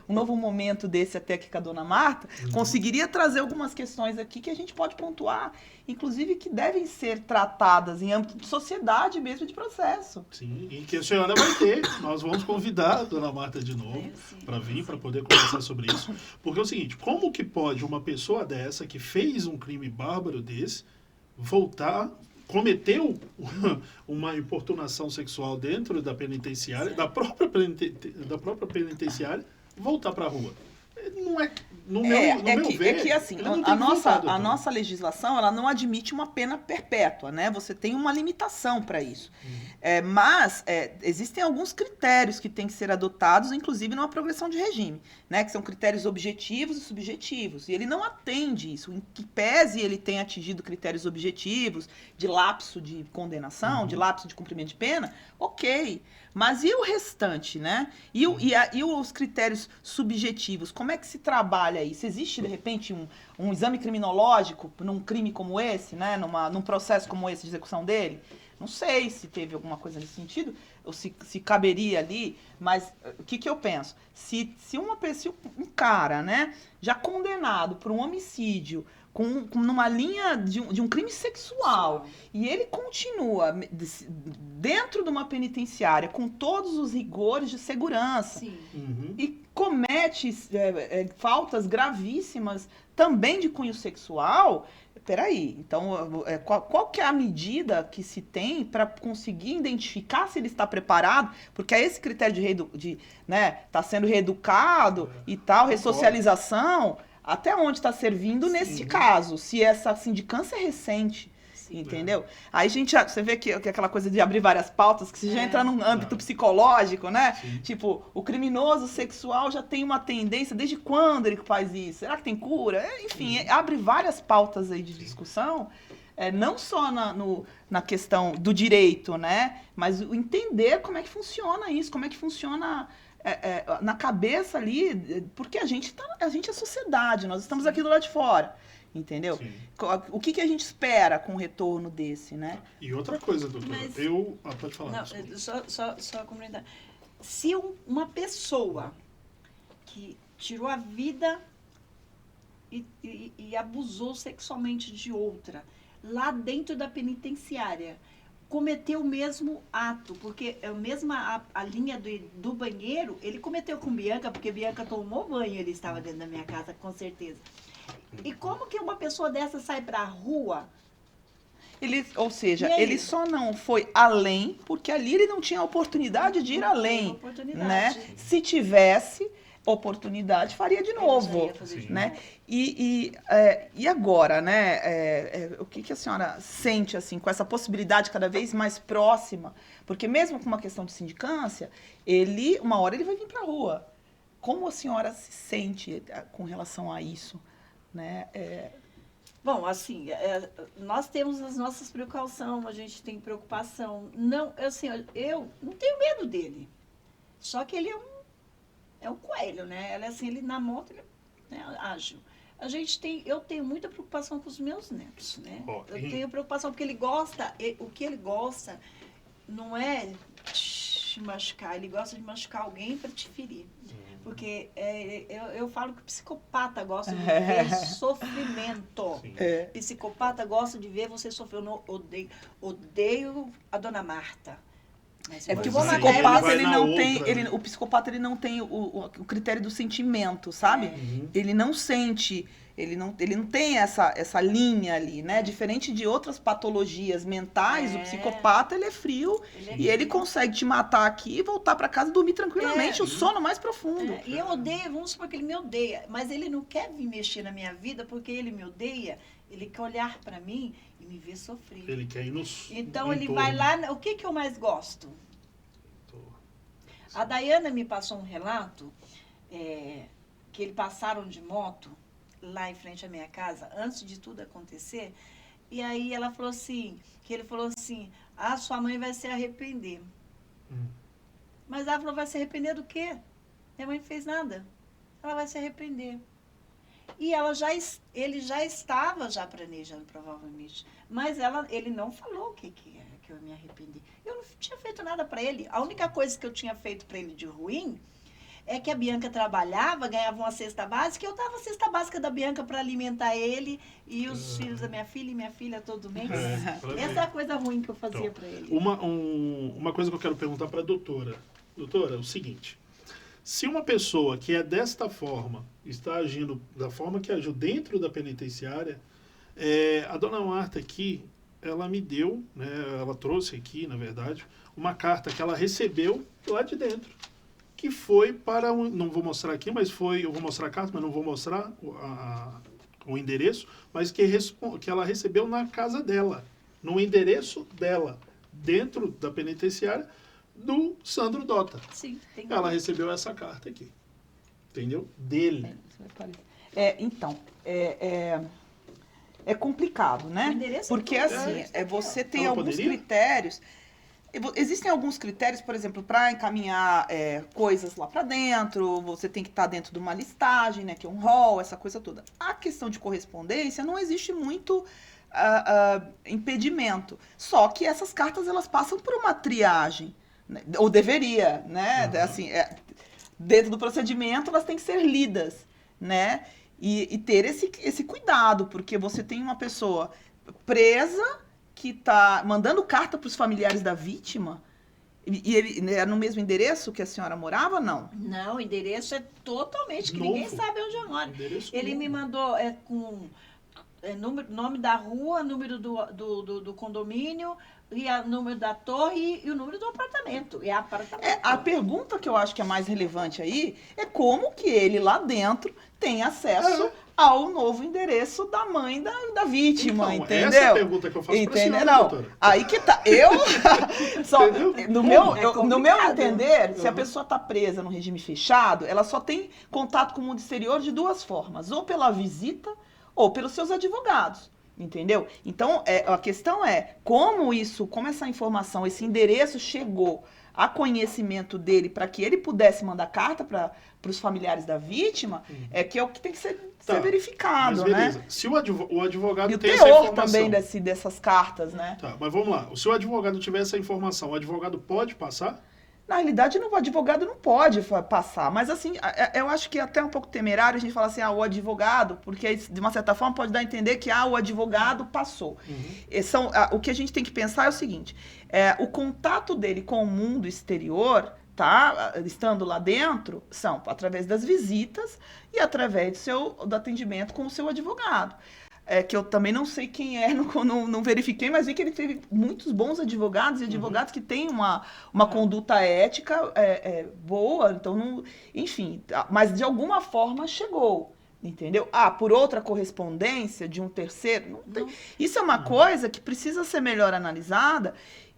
novo momento desse até aqui com a dona Marta, conseguiria trazer algumas questões aqui que a gente pode pontuar, inclusive que devem ser tratadas em âmbito de sociedade mesmo, de processo. Sim, e que a senhora vai ter. Nós vamos convidar a dona Marta de novo para vir, para poder conversar sobre isso. Porque é o seguinte, como que pode uma pessoa dessa, que fez um crime bárbaro desse, voltar, cometeu uma importunação sexual dentro da penitenciária, da própria penitenciária, voltar para a rua? Não é, no meu ver, é que assim, a nossa legislação, ela não admite uma pena perpétua, né? Você tem uma limitação para isso. Mas existem alguns critérios que têm que ser adotados, inclusive numa progressão de regime, né? Que são critérios objetivos e subjetivos. E ele não atende isso. Em que pese ele tenha atingido critérios objetivos de lapso de condenação, de lapso de cumprimento de pena, ok. Mas e o restante, né? E os critérios subjetivos? Como é que se trabalha isso? Existe, de repente, um exame criminológico num crime como esse, né? Num processo como esse de execução dele? Não sei se teve alguma coisa nesse sentido, ou se caberia ali, mas o que eu penso? Se um cara, né, já condenado por um homicídio, numa linha de um crime sexual, e ele continua dentro de uma penitenciária com todos os rigores de segurança, e comete faltas gravíssimas também de cunho sexual, peraí, então qual que é a medida que se tem para conseguir identificar se ele está preparado? Porque é esse critério de tá sendo reeducado e tal, ressocialização, até onde está servindo nesse caso, se essa sindicância é recente, entendeu? Aí você vê que aquela coisa de abrir várias pautas, que você já entra num âmbito psicológico, né? Sim. Tipo, o criminoso sexual já tem uma tendência, desde quando ele faz isso? Será que tem cura? Enfim, abre várias pautas aí de discussão, não só na questão do direito, né? Mas o entender como é que funciona isso, como é que funciona na cabeça ali, porque a gente é sociedade, nós estamos aqui do lado de fora, entendeu? Sim. O que a gente espera com um retorno desse, né? E outra coisa, doutora, pode falar. Não, só complementar. Se uma pessoa que tirou a vida e abusou sexualmente de outra, lá dentro da penitenciária, cometeu o mesmo ato, porque a linha do banheiro, ele cometeu com Bianca, porque Bianca tomou banho, ele estava dentro da minha casa, com certeza. E como que uma pessoa dessa sai para a rua? Ele só não foi além, porque ali ele não tinha oportunidade de ir além, né? Se tivesse oportunidade, faria de novo, né? E agora, né? O que a senhora sente, assim, com essa possibilidade cada vez mais próxima? Porque mesmo com uma questão de sindicância, uma hora ele vai vir para a rua. Como a senhora se sente com relação a isso, né? Bom, assim, nós temos as nossas precauções, a gente tem preocupação. Não, assim, eu não tenho medo dele. Só que ele é um coelho, né? Ele na moto, ele é ágil. Eu tenho muita preocupação com os meus netos, né? Eu tenho preocupação porque o que ele gosta não é te machucar, ele gosta de machucar alguém para te ferir. Porque eu falo que o psicopata gosta de ver sofrimento. Psicopata gosta de ver você sofrer. Eu não odeio a dona Marta. Porque o psicopata ele não tem o critério do sentimento, sabe? Ele não sente, ele não tem essa linha ali, né? Diferente de outras patologias mentais, o psicopata ele é frio e ele consegue te matar aqui e voltar para casa e dormir tranquilamente, o sono mais profundo. E eu odeio, vamos supor que ele me odeia, mas ele não quer vir mexer na minha vida porque ele me odeia. Ele quer olhar para mim e me ver sofrer. Ele quer ir Então ele vai lá. O que eu mais gosto? A Dayana me passou um relato que eles passaram de moto lá em frente à minha casa, antes de tudo acontecer. E aí ele falou assim, sua mãe vai se arrepender. Mas ela falou, vai se arrepender do quê? Minha mãe não fez nada. Ela vai se arrepender. E ele já estava já planejando, provavelmente. Mas ele não falou o que era que eu ia me arrepender. Eu não tinha feito nada para ele. A única coisa que eu tinha feito para ele de ruim é que a Bianca trabalhava, ganhava uma cesta básica, e eu dava a cesta básica da Bianca para alimentar ele e os filhos da minha filha e minha filha todo mês. Essa é a coisa ruim que eu fazia Então, para ele. Uma coisa que eu quero perguntar para a doutora. Doutora, é o seguinte. Se uma pessoa que é desta forma, está agindo da forma que agiu dentro da penitenciária, a dona Marta aqui, ela me deu, né, ela trouxe aqui, na verdade, uma carta que ela recebeu lá de dentro, que foi para, não vou mostrar aqui, mas foi, eu vou mostrar a carta, mas não vou mostrar o endereço, mas que ela recebeu na casa dela, no endereço dela, dentro da penitenciária, do Sandro Dota. Sim, tem Ela recebeu essa carta aqui. Entendeu? Dele. Então, é complicado, né? O endereço porque é assim, você tem Ela alguns poderia? critérios. Existem alguns critérios, por exemplo, para encaminhar coisas lá para dentro, você tem que estar dentro de uma listagem, né, que é um rol, essa coisa toda. A questão de correspondência não existe muito impedimento. Só que essas cartas elas passam por uma triagem, né, ou deveria, né? Uhum. Assim, dentro do procedimento elas têm que ser lidas, né? E ter esse cuidado, porque você tem uma pessoa presa que está mandando carta para os familiares da vítima, e ele era no mesmo endereço que a senhora morava, não? Não, o endereço é totalmente, que Novo. ninguém sabe onde eu moro. Endereço Ele novo. me mandou com nome da rua, número do condomínio, e o número da torre e o número do apartamento. E apartamento. A pergunta que eu acho que é mais relevante aí é como que ele lá dentro tem acesso ao novo endereço da mãe da vítima, Então, entendeu? essa é a pergunta que eu faço pra senhora, Não, doutora. aí que tá. No meu complicado. entender, se a Uhum. pessoa tá presa no regime fechado, ela só tem contato com o mundo exterior de duas formas, ou pela visita ou pelos seus advogados. Entendeu? Então, a questão é como essa informação, esse endereço chegou a conhecimento dele para que ele pudesse mandar carta para os familiares da vítima, que é o que tem que ser verificado, Mas beleza. né? Se o advogado E o tem essa teor informação... também dessas cartas, né? Tá, mas vamos lá. Se o advogado tiver essa informação, o advogado pode passar? Na realidade, o advogado não pode passar, mas assim, eu acho que é até um pouco temerário a gente falar assim, o advogado, porque de uma certa forma pode dar a entender que o advogado passou. O que a gente tem que pensar é o seguinte, o contato dele com o mundo exterior, tá, estando lá dentro, são através das visitas e através do atendimento com o seu advogado. Que eu também não sei quem não verifiquei, mas vi que ele teve muitos bons advogados e advogados que têm uma conduta ética boa, então, enfim, mas de alguma forma chegou, entendeu? Por outra correspondência de um terceiro, não tem. Isso é uma coisa que precisa ser melhor analisada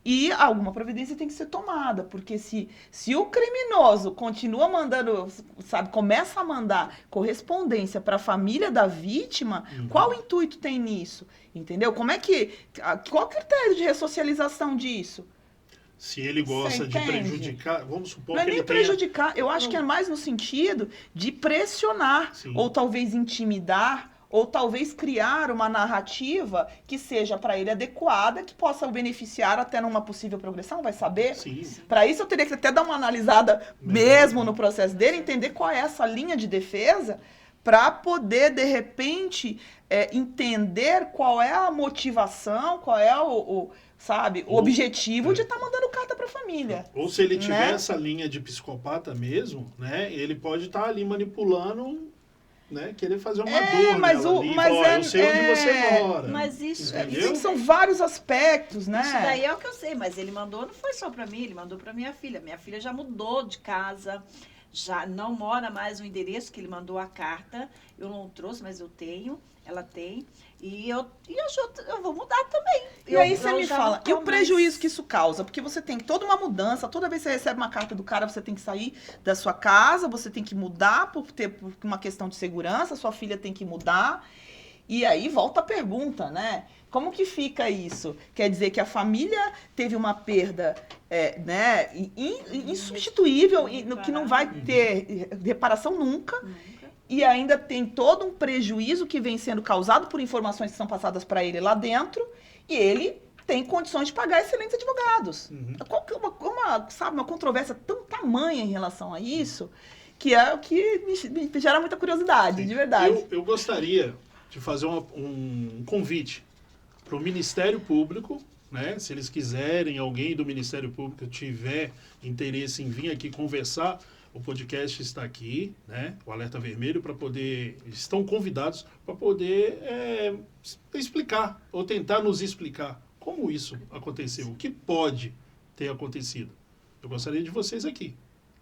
e alguma providência tem que ser tomada, porque se o criminoso continua mandando, começa a mandar correspondência para a família da vítima, qual intuito tem nisso? Entendeu? Qual o critério de ressocialização disso? Se ele gosta de prejudicar, vamos supor não que é nem ele prejudicar, eu acho que é mais no sentido de pressionar, Sim. ou talvez intimidar, ou talvez criar uma narrativa que seja para ele adequada, que possa o beneficiar até numa possível progressão, vai saber? Sim. Para isso eu teria que até dar uma analisada mesmo no processo dele, entender qual é essa linha de defesa, para poder, de repente, entender qual é a motivação, qual é o objetivo de estar mandando carta para a família. Ou se ele tiver né? essa linha de psicopata mesmo, né, ele pode estar ali manipulando, né, querer fazer uma dor mas nela ali. Eu sei onde você mora. Mas isso, Entendeu? São vários aspectos, né? Isso daí é o que eu sei, mas ele mandou, não foi só para mim, ele mandou para minha filha. Minha filha já mudou de casa, já não mora mais no endereço que ele mandou a carta. Eu não trouxe, mas eu tenho, ela tem. E eu vou mudar também. E aí você me fala, e o prejuízo que isso causa? Porque você tem toda uma mudança, toda vez que você recebe uma carta do cara, você tem que sair da sua casa, você tem que mudar por uma questão de segurança, sua filha tem que mudar. E aí volta a pergunta, né? Como que fica isso? Quer dizer que a família teve uma perda né, insubstituível, que não vai ter reparação nunca. E ainda tem todo um prejuízo que vem sendo causado por informações que são passadas para ele lá dentro, e ele tem condições de pagar excelentes advogados. Qual que é uma controvérsia tão tamanha em relação a isso, que é o que me gera muita curiosidade, Sim. de verdade. Eu gostaria de fazer um convite para o Ministério Público, né? Se eles quiserem, alguém do Ministério Público tiver interesse em vir aqui conversar, o podcast está aqui, né? O Alerta Vermelho, para poder... Estão convidados para poder explicar, ou tentar nos explicar como isso aconteceu, o que pode ter acontecido. Eu gostaria de vocês aqui,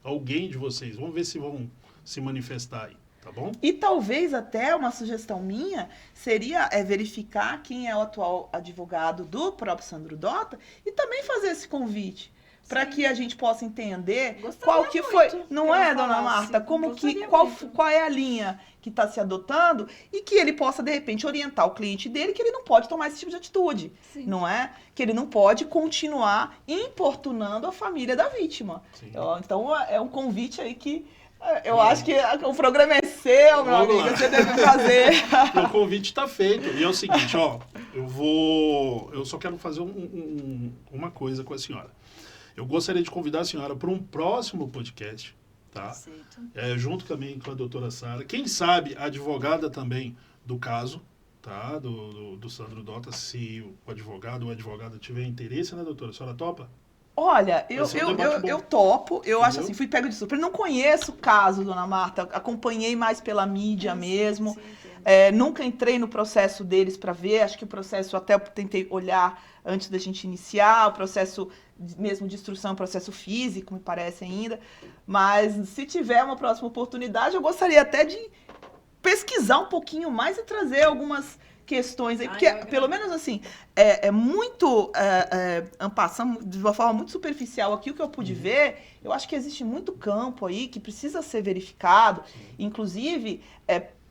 alguém de vocês. Vamos ver se vão se manifestar aí, tá bom? E talvez até uma sugestão minha seria verificar quem é o atual advogado do próprio Sandro Dota e também fazer esse convite. Para que a gente possa entender qual que foi, não é, dona Marta, como que, qual é a linha que está se adotando e que ele possa, de repente, orientar o cliente dele que ele não pode tomar esse tipo de atitude, não é? Que ele não pode continuar importunando a família da vítima. Então, é um convite aí que eu acho que o programa é seu, meu amigo, você deve fazer. O convite está feito. E é o seguinte, ó, eu só quero fazer uma coisa com a senhora. Eu gostaria de convidar a senhora para um próximo podcast, tá? Junto também com a doutora Sara. Quem sabe a advogada também do caso, tá? Do Sandro Dota, se o advogado ou a advogada tiver interesse, né, doutora? A senhora topa? Olha, eu topo, eu acho assim, fui pego de surpresa. Não conheço o caso, dona Marta, acompanhei mais pela mídia mesmo. Nunca entrei no processo deles para ver, acho que o processo, até eu tentei olhar antes da gente iniciar, o processo mesmo de instrução, processo físico, me parece ainda. Mas se tiver uma próxima oportunidade, eu gostaria até de pesquisar um pouquinho mais e trazer algumas questões aí, porque pelo menos assim, muito, passando de uma forma muito superficial aqui, o que eu pude ver, eu acho que existe muito campo aí que precisa ser verificado, inclusive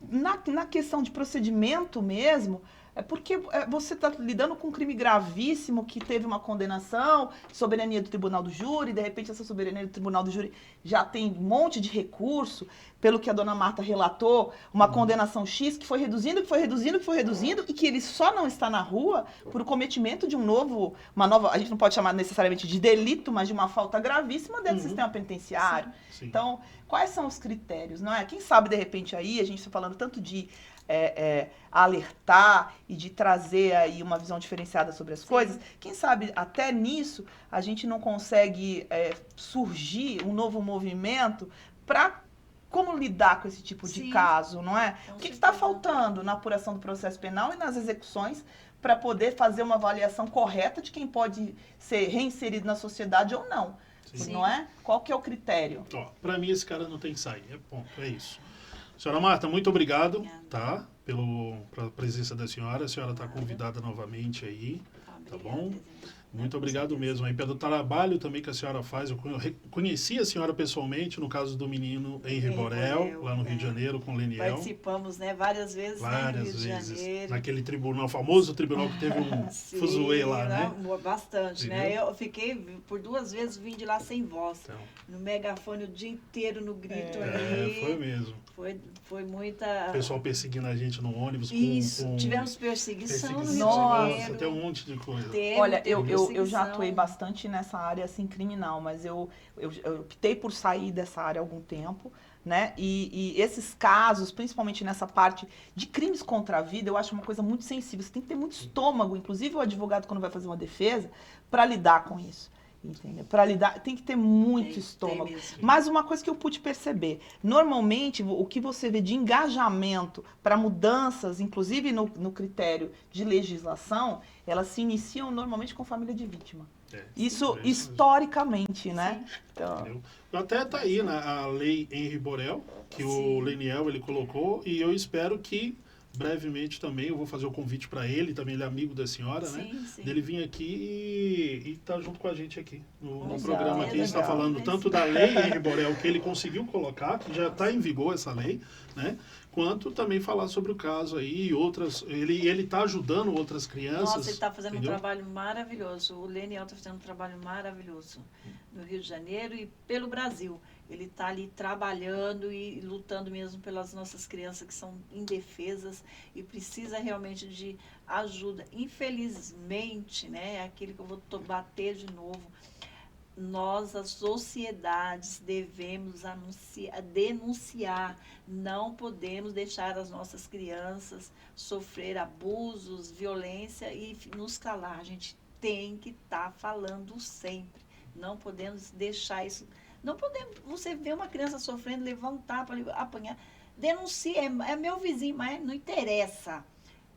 na questão de procedimento mesmo, porque você está lidando com um crime gravíssimo que teve uma condenação, soberania do Tribunal do Júri, de repente essa soberania do Tribunal do Júri já tem um monte de recurso, pelo que a dona Marta relatou, uma condenação X que foi reduzindo, e que ele só não está na rua por cometimento de uma nova, a gente não pode chamar necessariamente de delito, mas de uma falta gravíssima dentro do sistema penitenciário. Sim. Então, quais são os critérios, não é? Quem sabe, de repente, aí, a gente está falando tanto de alertar e de trazer aí uma visão diferenciada sobre as coisas, quem sabe até nisso a gente não consegue surgir um novo movimento para como lidar com esse tipo de caso, não é? O que está faltando na apuração do processo penal e nas execuções para poder fazer uma avaliação correta de quem pode ser reinserido na sociedade ou não, não é? Qual que é o critério? Para mim esse cara não tem que sair, é isso. Senhora Marta, muito obrigado, tá? Pela presença da senhora. A senhora está convidada novamente aí, tá bom? Muito obrigado mesmo aí pelo trabalho também que a senhora faz. Eu conheci a senhora pessoalmente no caso do menino Henri Borel, lá no Rio de Janeiro, com o Leniel. Participamos, né, várias vezes no Rio de Janeiro. Naquele tribunal, famoso tribunal que teve um fuzuê lá, né? Bastante, né? Eu fiquei, por 2 vezes, vim de lá sem voz. Então, no megafone o dia inteiro, no grito ali. Foi mesmo. Foi muita... O pessoal perseguindo a gente no ônibus. Tivemos perseguição no Rio de Janeiro. Tem um monte de coisa. Olha, eu já atuei bastante nessa área assim, criminal, mas eu optei por sair dessa área há algum tempo, né? E esses casos, principalmente nessa parte de crimes contra a vida, eu acho uma coisa muito sensível. Você tem que ter muito estômago, inclusive o advogado, quando vai fazer uma defesa, para lidar com isso. Entendeu? Para lidar, tem que ter muito estômago. Mas uma coisa que eu pude perceber, normalmente o que você vê de engajamento para mudanças, inclusive no critério de legislação, elas se iniciam normalmente com família de vítima. Isso historicamente, né? Então... Até está aí, né, a lei Henri Borel, que o Leniel ele colocou, e eu espero que brevemente também eu vou fazer o convite para ele, também ele é amigo da senhora, né? Dele vir aqui e tá junto com a gente aqui no programa aqui. A gente está falando tanto da lei Henri Borel, que ele conseguiu colocar, que já está em vigor essa lei, né? quanto também falar sobre o caso aí e outras. Ele está ajudando outras crianças. Nossa, ele está fazendo entendeu? um trabalho maravilhoso. O Leniel está fazendo um trabalho maravilhoso no Rio de Janeiro e pelo Brasil. Ele está ali trabalhando e lutando mesmo pelas nossas crianças que são indefesas e precisa realmente de ajuda. Infelizmente, né, é aquilo que eu vou bater de novo, nós, as sociedades, devemos denunciar. Não podemos deixar as nossas crianças sofrer abusos, violência e nos calar. A gente tem que estar falando sempre. Não podemos deixar isso. Não podemos. Você vê uma criança sofrendo, levar um tapa, apanhar. Denuncie, é meu vizinho, mas não interessa.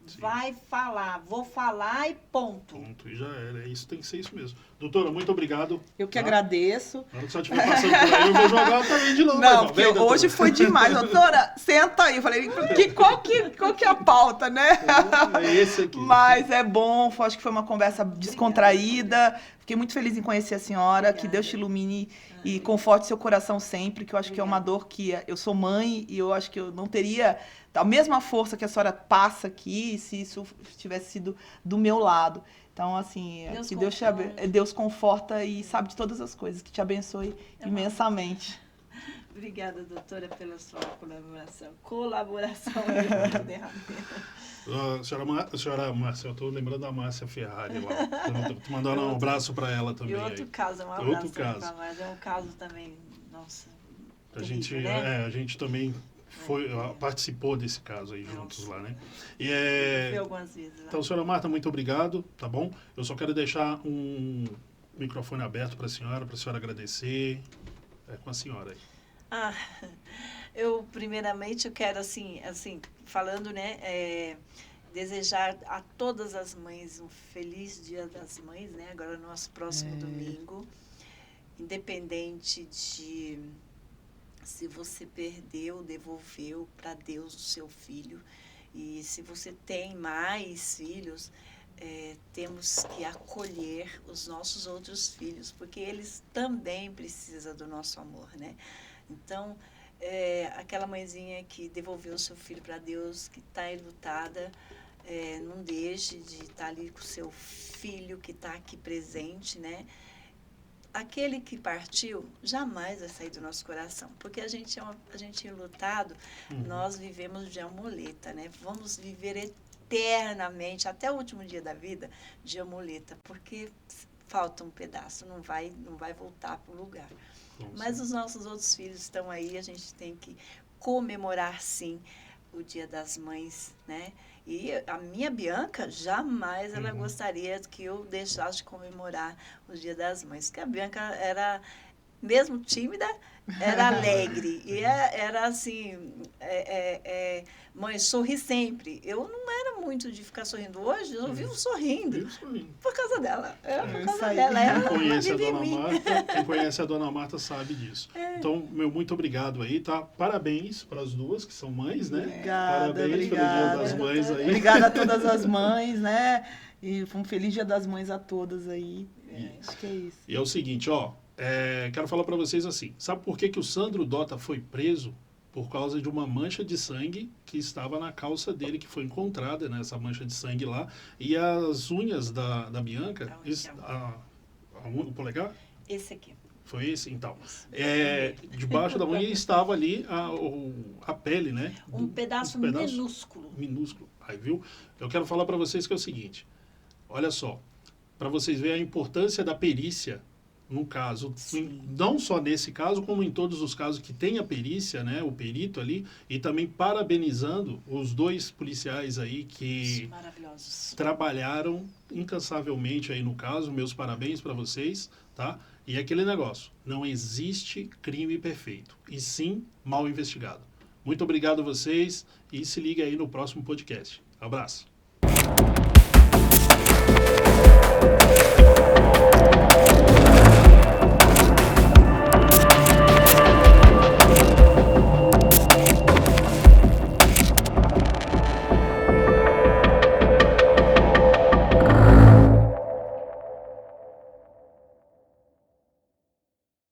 Sim. Vai falar, vou falar e ponto. Ponto, e já era. Isso tem que ser isso mesmo. Doutora, muito obrigado. Eu que agradeço. Na hora que você estiver passando por aí, eu vou jogar também de novo. Não, porque hoje foi demais. Doutora, senta aí. Eu falei, qual que é a pauta, né? É esse aqui. Mas é bom, acho que foi uma conversa descontraída. Fiquei muito feliz em conhecer a senhora. Obrigada. Que Deus te ilumine e conforte seu coração sempre, que eu acho que é uma dor que eu sou mãe e eu acho que eu não teria a mesma força que a senhora passa aqui se isso tivesse sido do meu lado. Então, assim, Deus que conforta. Deus conforta e sabe de todas as coisas, que te abençoe imensamente. Obrigada, doutora, pela sua colaboração aí no derradeiro. Senhora Márcia, eu estou lembrando da Márcia Ferrari lá. Estou mandando um abraço para ela também. E outro aí. caso, um abraço. Outro caso. Mas é um caso também, nossa, A gente, terrível, né? a gente também participou desse caso aí juntos lá, né? E Fui algumas vezes lá. Então, senhora Marta, muito obrigado, tá bom? Eu só quero deixar um microfone aberto para a senhora agradecer. É com a senhora aí. Eu primeiramente eu quero assim falando, né, desejar a todas as mães um feliz Dia das Mães, né? Agora no nosso próximo domingo, independente de se você perdeu, devolveu para Deus o seu filho, e se você tem mais filhos, temos que acolher os nossos outros filhos, porque eles também precisam do nosso amor, né? Então, aquela mãezinha que devolveu o seu filho para Deus, que está enlutada, não deixe de estar ali com o seu filho que está aqui presente, né? Aquele que partiu jamais vai sair do nosso coração, porque a gente é enlutado, nós vivemos de amuleta, né? Vamos viver eternamente, até o último dia da vida, de amuleta, porque falta um pedaço, não vai voltar para o lugar. Mas os nossos outros filhos estão aí, a gente tem que comemorar, sim, o Dia das Mães, né? E a minha Bianca, jamais ela gostaria que eu deixasse de comemorar o Dia das Mães, porque a Bianca era, mesmo tímida, era alegre, e era assim, mãe, sorri sempre. Eu não era muito de ficar sorrindo. Hoje eu vivo sorrindo. Por causa dela. Por causa dela. Quem conhece a dona Marta sabe disso. Então, muito obrigado aí, tá? Parabéns para as duas, que são mães, né? Obrigada, Parabéns pelo Dia das Mães aí. Obrigada a todas as mães, né? E um feliz Dia das Mães a todas aí. Acho que é isso. E é o seguinte, quero falar para vocês assim, sabe por que o Sandro Dota foi preso? Por causa de uma mancha de sangue que estava na calça dele, que foi encontrada, né, essa mancha de sangue lá, e as unhas da Bianca, o polegar? Esse aqui. Foi esse? Então, debaixo da unha estava ali a pele, né? Um pedaço minúsculo. Minúsculo. Aí, viu? Eu quero falar para vocês que é o seguinte, olha só, para vocês verem a importância da perícia, no caso, não só nesse caso, como em todos os casos que tem a perícia, né, o perito ali, e também parabenizando os dois policiais aí que trabalharam incansavelmente aí no caso, meus parabéns para vocês, tá? E aquele negócio, não existe crime perfeito, e sim mal investigado. Muito obrigado a vocês e se liga aí no próximo podcast. Abraço.